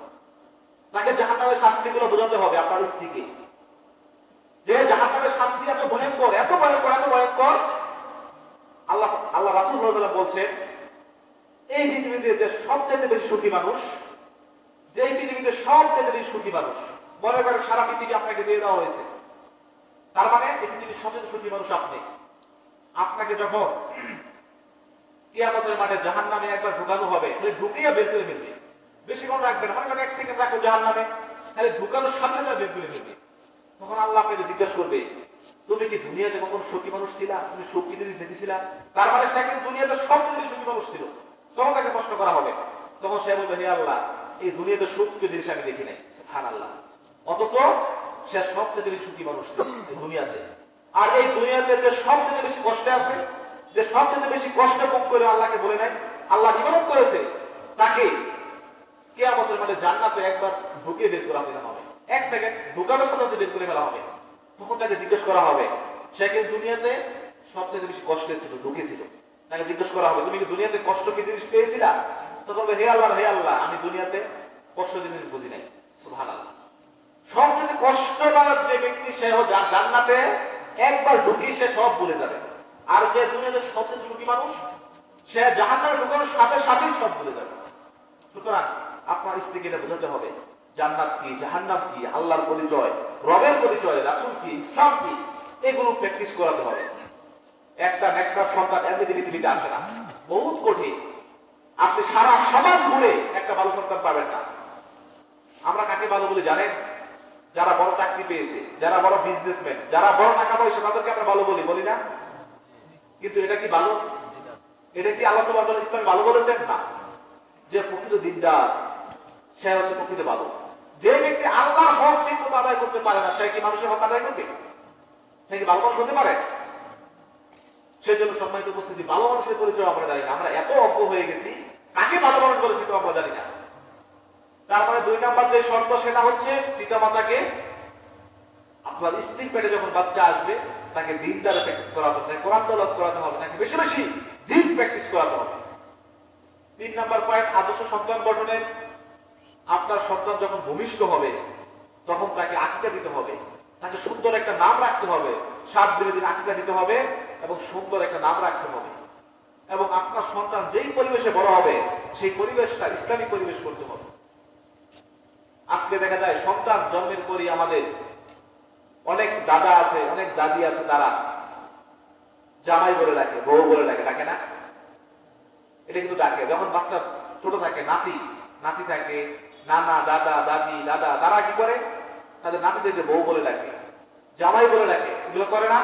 তাকে জাহান্নামের শাস্তিগুলো বোঝাতে হবে আপনার স্ত্রীকে, যে জাহান্নামের শাস্তি এত ভয়ঙ্কর, এত ভয়ঙ্কর, এত ভয়ঙ্কর। আল্লাহ রাসূল সাল্লাল্লাহু আলাইহি ওয়াসাল্লাম বলছেন, এই পৃথিবীতে যে সবচেয়ে বেশি সুখী মানুষ, যে পৃথিবীতে সবচেয়ে বেশি সুখী মানুষ, মনে করেন সারা পৃথিবী আপনাকে দিয়ে দেওয়া হয়েছে, তার মানে এই পৃথিবীর সবচেয়ে সুখী মানুষ আপনি। আপনাকে যখন কিয়ামতের মাঠে জাহান্নামে একবার ঢুকানো হবে, তাহলে ঢুকিয়ে বের করে ফেলবে, বেশিক্ষণ রাখবে না, মনে করেন 1 সেকেন্ড রাখো জাহান্নামে, তাহলে ঢুকানোর সাথে সাথে বের করে ফেলবে। তখন আল্লাহ আপনাকে জিজ্ঞেস করবে, তুমি কি দুনিয়াতে কখনো সুখী মানুষ ছিলা? তুমি সুখ কি জিনিস দেখেছিলা? তার মানে সে কিন্তু দুনিয়াতে সবচেয়ে সুখী মানুষ ছিল। তখন তাকে প্রশ্ন করা হবে, তখন সে বলবে, হে আল্লাহ, এই দুনিয়াতে সুখ কি জিনিস আমি দেখি নাই। সুবহানাল্লাহ। অথচ সে সবচেয়ে বেশি সুখী মানুষ ছিল এই দুনিয়াতে। আর এই দুনিয়াতে যে সবচেয়ে বেশি কষ্টে আছে, যে সবচেয়ে বেশি কষ্ট ভোগ করে আল্লাহকে বলে নাই, আল্লাহ ইবাদত করেছে, তাকে কিয়ামতের মাঠে জান্নাতে একবার ঢুকিয়ে বের করা হবে। 1 সেকেন্ড ঢুকানোর সাথে বের করে ফেলা হবে। তখন তাকে জিজ্ঞেস করা হবে, সে কিন্তু দুনিয়াতে সবচেয়ে বেশি কষ্টে ছিল, ঢুকেছিল। তাকে জিজ্ঞেস করা হবে, তুমি কি দুনিয়াতে কষ্ট কি জিনিস পেয়েছিলা? তখন বলবে, হে আল্লাহ, আমি দুনিয়াতে কষ্ট জিনিস বুঝি নাই। সুবহানাল্লাহ। সবচেয়ে কষ্টদায়ক যে ব্যক্তি, সে জান্নাতে একবার ঢুকি সে সব ভুলে যাবে। আর যে দুনিয়াতে সবচেয়ে সুখী মানুষ, সে জাহান্নামে ঢুকানোর সাথে সাথেই সব ভুলে যাবে। সুতরাং আপনার স্ত্রীকে এটা বোঝাতে হবে, জান্নাত কি, জাহান্নাম কি, আল্লাহর পরিচয়, রবের পরিচয়, রাসূল কি, ইসলাম কি, এগুলো প্র্যাকটিস করাতে হবে। একটা নেককার সন্তান এমনি পৃথিবীতে আসে না, বহুত কঠিন। আপনি সারা সমাজ ঘুরে একটা ভালো সন্তান পাবেন না। আমরা কাকে ভালো বলে জানেন? যারা বড় চাকরি পেয়েছে, যারা বড় বিজনেসম্যান, যারা বড় টাকা পয়সা, তাদেরকে আমরা ভালো বলি না? কিন্তু এটা কি ভালো? এটা কি আল্লাহ সুবহানাহু ওয়া তাআলা ইসলামে ভালো বলেছেন? না। যে প্রকৃত দিনদার, সে হচ্ছে প্রকৃত ভালো। যে ব্যক্তি আল্লাহর হক ঠিকমতো আদায় করতে পারে না, সে কি মানুষের হক আদায় করবে? সে কি ভালো মানুষ হতে পারে? সেজন্য সম্মানিত উপস্থিতি, ভালো মানুষের পরিচয় আমরা জানি না। আমরা এত অজ্ঞ হয়ে গেছি, কাকে ভালো মানুষ বলে সেটা আমরা জানি না। তারপরে 2 নাম্বার যে শর্ত, সেটা হচ্ছে পিতামাতাকে, আপনার স্ত্রীর পেটে যখন বাচ্চা আসবে তাকে দিন দ্বারা প্র্যাকটিস করাতে হবে, তাকে কোরআন তেলাওয়াত করাতে হবে, তাকে বেশি বেশি দিন প্র্যাকটিস করাতে হবে। 3 নাম্বার পয়েন্ট, আদর্শ সন্তান গঠনের, আপনার সন্তান যখন ভূমিষ্ঠ হবে তখন তাকে আকীকা দিতে হবে, তাকে সুন্দর একটা নাম রাখতে হবে, 7 দিনের আকীকা দিতে হবে এবং সুন্দর একটা নাম রাখতে হবে। এবং আপনার সন্তান যেই পরিবেশে বড় হবে সেই পরিবেশটা ইসলামী পরিবেশ করতে হবে। আজকে দেখা যায় সন্তান জন্মের পরই আমাদের অনেক দাদা আছে, অনেক দাদি আছে, তারা জামাই বলে ডাকে, বউ বলে ডাকে না? এটা কিন্তু ডাকে। যখন বাচ্চা ছোট থাকে, নাতি থাকে, নানা, দাদা, দাদি, দাদা, তারা কি করে? তাদের নাতিদেরকে বউ বলে ডাকে, জামাই বলে ডাকে। এগুলো করে না?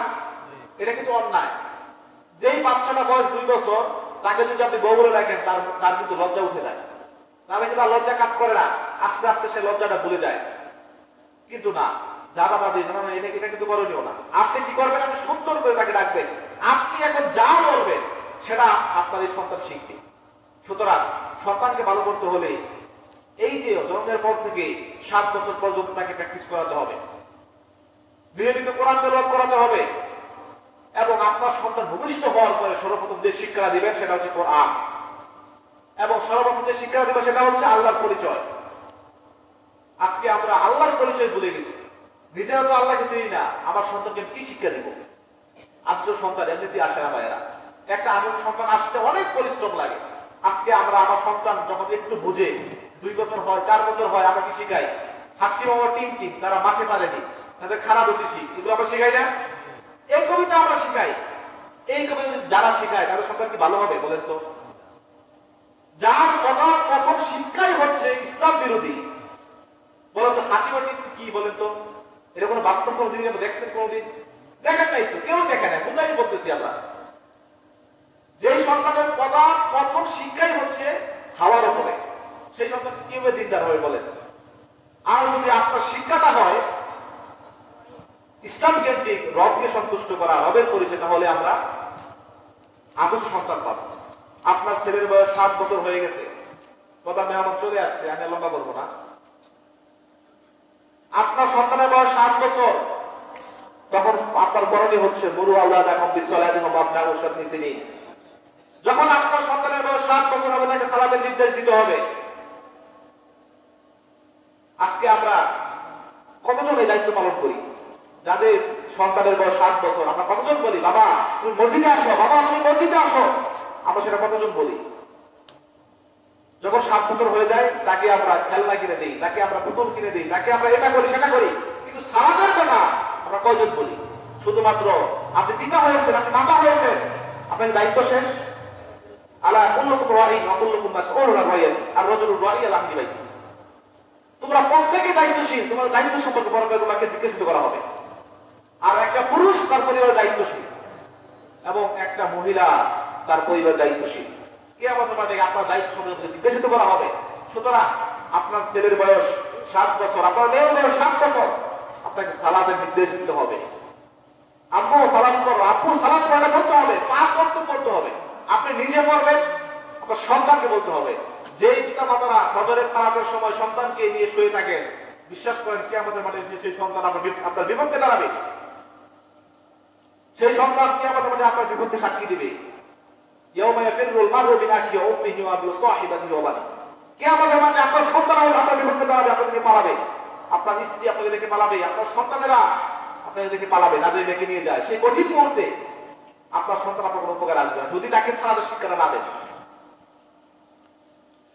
এটা কিন্তু অন্যায়। যেই বাচ্চাটা বয়স 2 বছর, তাকে যদি আপনি বউ বলে রাখেন তার তার কিন্তু লজ্জা উঠে যায়, তাহলে কিন্তু তার লজ্জা কাজ করে না, আস্তে আস্তে সে লজ্জাটা ভুলে যায়। কিন্তু না, দাদা দাদি না, এটা কিন্তু করণীয় না। আপনি কি করবেন? আপনি সুন্দর করে তাকে ডাকবেন। আপনি এখন যা বলবেন সেটা আপনার এই সন্তান শিখবে। সুতরাং সন্তানকে ভালো করতে হলে এই যে জন্মের পর থেকে 7 বছর পর্যন্ত তাকে প্র্যাকটিস করাতে হবে, নিয়মিত কোরআন তেলাওয়াত করাতে হবে, এবং আপনার সন্তান ভূমিষ্ঠ হওয়ার পরে সর্বপ্রথম যে শিক্ষা দিবেন সেটা হচ্ছে কোরআন, এবং সর্বপ্রথম যে শিক্ষা দিবেন সেটা হচ্ছে আল্লাহর পরিচয়। আজকে আমরা আল্লাহর পরিচয় ভুলে গেছি, নিজেরা তো আল্লাহকে চিনি না, আমার সন্তানকে কি শিক্ষা দিব? আজকে সন্তান এমনিতেই আসে না ভাইয়েরা, একটা আদর্শ সন্তান আসতে অনেক পরিশ্রম লাগে। আজকে আমরা আমার সন্তান যখন একটু বুঝে 2 বছর হয় 4 বছর হয়, আমরা কি শিখাই? হাক্কি বাবা টিম তারা মাঠে পারেনি, তাদের খারাপ শিখ, এগুলো আমরা শিখাই না? এই কবিতা আমরা শিখাই, এই কবিতা যারা শিখায় তাদের সন্তান কি ভালো হবে বলেন তো? যার কখন শিক্ষাই হচ্ছে ইসলাম বিরোধী, বলেন তো হাক্কি বাবা কি বলেন তো? এটা কোনো বাস্তব কোনদিন দেখছেন? কোনদিন দেখেন নাই তো, কেউ দেখে না, কোথায় বলতেছি আমরা। যে সন্তানের প্রথম শিক্ষাই হচ্ছে হাওয়ার উপরে, সেই সন্তান কিভাবে দিনদার হবে বলেন? আর যদি আপনার শিক্ষাটা হয় ইসলাম কেন্দ্রিক, রবকে সন্তুষ্ট করা, রবের পরিচয়, তাহলে আমরা আদর্শ সন্তান পাব। আপনার ছেলের বয়স 7 বছর হয়ে গেছে, কথা মেহমান চলে আসছে, আমি লম্বা করবো না। আপনার সন্তানের বয়স 7 বছর, তখন আপনার করণীয় হচ্ছে মুরু আল্লাহ এখন বিশ্বলাদি হব আপনার ওষুধ নিছিনি। যখন আপনার সন্তানের বয়স 7 বছর হবে তাকে সালাতের নির্দেশ দিতে হবে। আজকে আমরা কতজন এই দায়িত্ব পালন করি? যাদের সন্তানের বয়স 7 বছর, আমরা কতজন বলি বাবা তুমি মসজিদে আসো, বাবা তুমি মসজিদে আসো? আমরা সেটা কতজন বলি? যখন 7 বছর হয়ে যায় তাকে আমরা খেলনা কিনে দিই, তাকে আমরা পুতুল কিনে দিই, তাকে আমরা এটা করি সেটা করি, কিন্তু সালাতের কথা আমরা কয়জন বলি? শুধুমাত্র আপনি পিতা হয়েছেন, আপনি মাতা হয়েছেন, আপনার দায়িত্ব শেষ। আলা কুল্লুকুম রাঈন ওয়া কুল্লুকুম মাসউলুন আন রাইয়াতিহি আর রাজুলুর রাঈ আলা আহলি বাইতি। তোমরা প্রত্যেকে দায়িত্বশীল, তোমার দায়িত্ব সম্পর্কে পরকালে তোমাকে জিজ্ঞাসা করা হবে। আর একটা পুরুষ তার পরিবারের দায়িত্বশীল, এবং একটা মহিলা তার পরিবারের দায়িত্বশীল। কিয়ামতের মাঠে আপনার দায়িত্ব সম্পর্কে জিজ্ঞাসিত করা হবে। সুতরাং আপনার ছেলের বয়স 7 বছর, আপনার মেয়ের বয়স 7 বছর, আপনাকে সালাতের নির্দেশ দিতে হবে। আম্মু সালাত করো, আব্বু সালাত করতে হবে, 5 ওয়াক্ত পড়তে হবে। আপনি নিজে পড়বেন, আপনার সন্তানকে বলতে হবে। যেই পিতা মাতারা ফজরের সালাতের সময় সন্তানকে নিয়ে শুয়ে থাকেন, বিশ্বাস করেন কিয়ামতের মাঠে সেই সন্তান আপনার বিপক্ষে দাঁড়াবে। সেই সন্তান কিয়ামতের মাঠে আপনার বিপক্ষে সাক্ষী দিবে। ইয়াউমা ইয়াফিরুল মারউ মিন আখিহি ওয়া উম্মিহি ওয়া আবিহি ওয়া সাহিবাতিহি ওয়া বানিহি। কিয়ামতের মাঠে আপনার সন্তান আপনার বিপক্ষে দাঁড়াবে, আপনাকে পালাবে, আপনার স্ত্রী আপনাকে দেখে পালাবে, আপনার সন্তানেরা আপনাকে দেখে পালাবে, না দেখে নিয়ে যায়। সেই কঠিন মুহূর্তে আপনার সন্তান আপনার কোনো উপকার আসবে না যদি তাকে সালাতের শিক্ষাটা না দেন।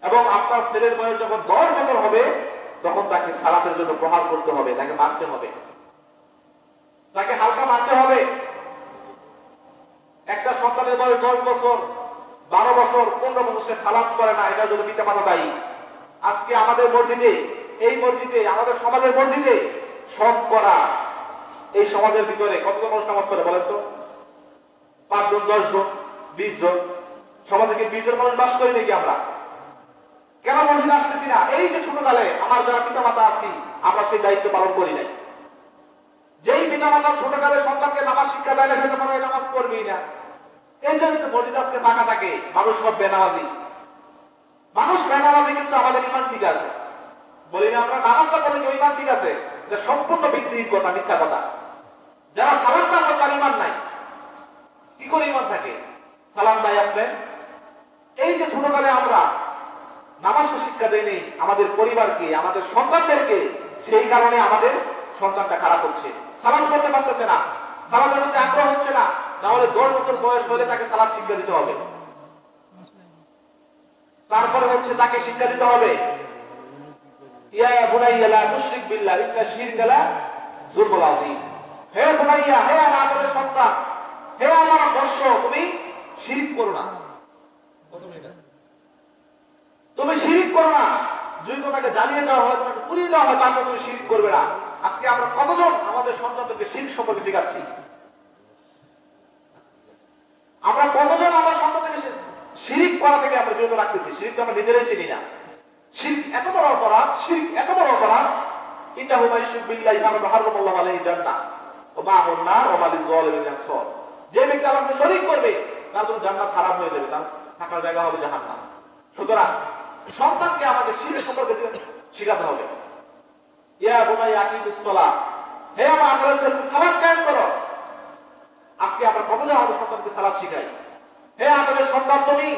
এবং আপনার ছেলের বয়স যখন 10 বছর হবে তখন তাকে সালাতের জন্য প্রহার করতে হবে, তাকে মারতে হবে, তাকে হালকা মারতে হবে। একটা সন্তানের বয়স 10 বছর, 12 বছর, 15 বছর সে সালাত করে না, এটার জন্য পিতা মাতা দায়ী। আজকে আমাদের মসজিদে, এই মসজিদে, আমাদের সমাজের মসজিদে শতকরা এই সমাজের ভিতরে কতজন মানুষ নামাজ পড়ে বলেন তো? 5 জন, 10 জন, 20 জন। সমাজে কি 20 জন মানুষ বাস করি নাকি আমরা? কেন মসজিদে আসতেছি না? এই যে ছোটকালে আমার যারা পিতা মাতা আছি, আমরা সেই দায়িত্ব পালন করি নাই। যেই পিতা মাতা ছোটকালে সন্তানকে নামাজ শিক্ষা দেয় না, সেটা মনে হয় নামাজ পড়বেই না। এই জন্য তো মসজিদ আজকে ফাঁকা থাকে, মানুষ সব বেনামাজি। মানুষ বেনামাজি, কিন্তু আমাদের ইমান ঠিক আছে। বলি না আমরা নামাজটা পড়ে যে ইমান ঠিক আছে, এটা সম্পূর্ণ ভিত্তিহীন কথা, মিথ্যা কথা। যারা সালাম না করে তার ইমান নাই। কি করে ইমান থাকে? সালাম নাই আপনার। এই যে ছোটকালে আমরা নামাজের শিক্ষা দেয়নি আমাদের পরিবারকে, আমাদের সন্তানদেরকে, সেই কারণে আমাদের সন্তানটা খারাপ হচ্ছে, সালাম করতে পারতেছে না, সালাতের মধ্যে আগ্রহ হচ্ছে না। তাহলে 10 বছর বয়স হলে তাকে সালাত শিক্ষা দিতে হবে। তারপরে হচ্ছে তাকে শিক্ষা দিতে হবে ইয়া বুনাইয়া লা তুশরিক বিল্লাহ ইন্না শিরকা লা যুলমুন আযীম। হে বুনাইয়া, হে আমার আদরের সন্তান, হে আমার বৎস, তুমি শিরক করো না। তুমি শিরক করো না। যদি তোমাকে জ্বালিয়ে দেওয়া হয়, তোমাকে পুড়িয়ে দেওয়া হয়, তারপর তুমি শিরক করবে না। আজকে আমরা কতজন আমাদের সন্তানদেরকে শিরক সম্পর্কে শেখাচ্ছি? আমরা কতজন আমার সন্তানদেরকে করা থেকে আমরা বিরত রাখতেছি। শিরক আমরা নিজেরাই চিনি না। শিরক এত বড় অপরাধ, শিরক এত বড় অপরাধ, ইন্নাহু মাইশুক বিল্লাহি ফাকাদ হারামাল্লাহু আলাইহি জান্নাহ ওয়া মা'হুন নার ওয়া মা লিয-যালিমিন আনসার। যে ব্যক্তি আল্লাহকে শরীক করবে তার জন্য জান্নাত হারাম হয়ে যাবে, তার থাকার জায়গা হবে জাহান্নাম। সুতরাং সন্তানকে আমাকে শিরক সম্পর্কে শেখাতে হবে। ইয়া বুনাইয়া আকিমিস সালাহ, হে আমার আদরের ছেলে সালাত কায়েম করো। আজকে আমরা কত জন আমাদের সন্তানকে সালাত শিখাই? হে আদরের সন্তান, তুমি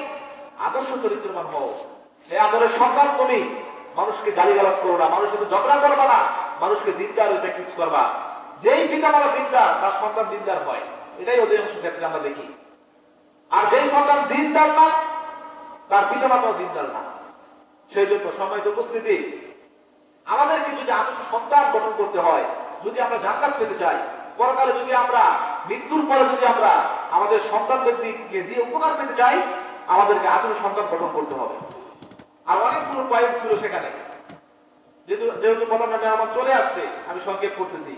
আদর্শ চরিত্রবান হও। হে আদরের সন্তান, তুমি মানুষকে গালিগালাজ করো না, মানুষের সাথে ঝগড়া করবা না, মানুষকে দিনদার প্র্যাকটিস করবা। যেই পিতামাতা দিনদার তার সন্তান দিনদার হয়, এটাই অধিকাংশ ক্ষেত্রে আমরা দেখি। আর যেই সন্তান দিনদার না তার পিতামাতাও দিনদার না। সেই জন্য সম্মানিত উপস্থিতি, আমাদেরকে যদি আদর্শ সন্তান গঠন করতে হয়, যদি আমরা জান্নাত পেতে চাই, পরকালে যদি আমরা মৃত্যুর পরে যদি আমরা আমাদের সন্তানদেরকে দিয়ে উপকার পেতে চাই, আমাদেরকে আদর্শ সন্তান গঠন করতে হবে। আর অনেকগুলো পয়েন্ট ছিল সেখানে, যেহেতু বললাম না আমার চলে আসছে, আমি সংক্ষেপ করতেছি।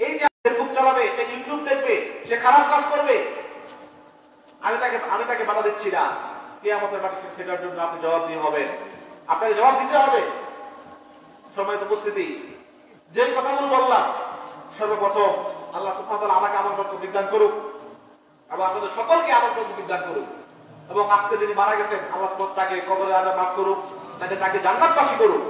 এই যে ফেসবুক চালাবে, সে ইউটিউব দেখবে, সে খারাপ কাজ করবে, আমি তাকে বাধা দিচ্ছি না। কিয়ামতের মাঠে সেটার জন্য আপনি জবাব দিয়ে হবেন, আপনাকে জবাব দিতে হবে। সম্মানিত উপস্থিতি, যে কথাগুলো বললাম, সর্বপ্রথম আল্লাহ সুবহানাহু ওয়া তাআলা আমাকে আমল করতে বিজ্ঞান করুক এবং আপনাদের সকলকে আমল করতে বিজ্ঞান করুক। এবং আজকে যিনি মারা গেছেন, আল্লাহ তাকে কবরের আযাব মাফ করুক, তাকে জান্নাতবাসী করুক।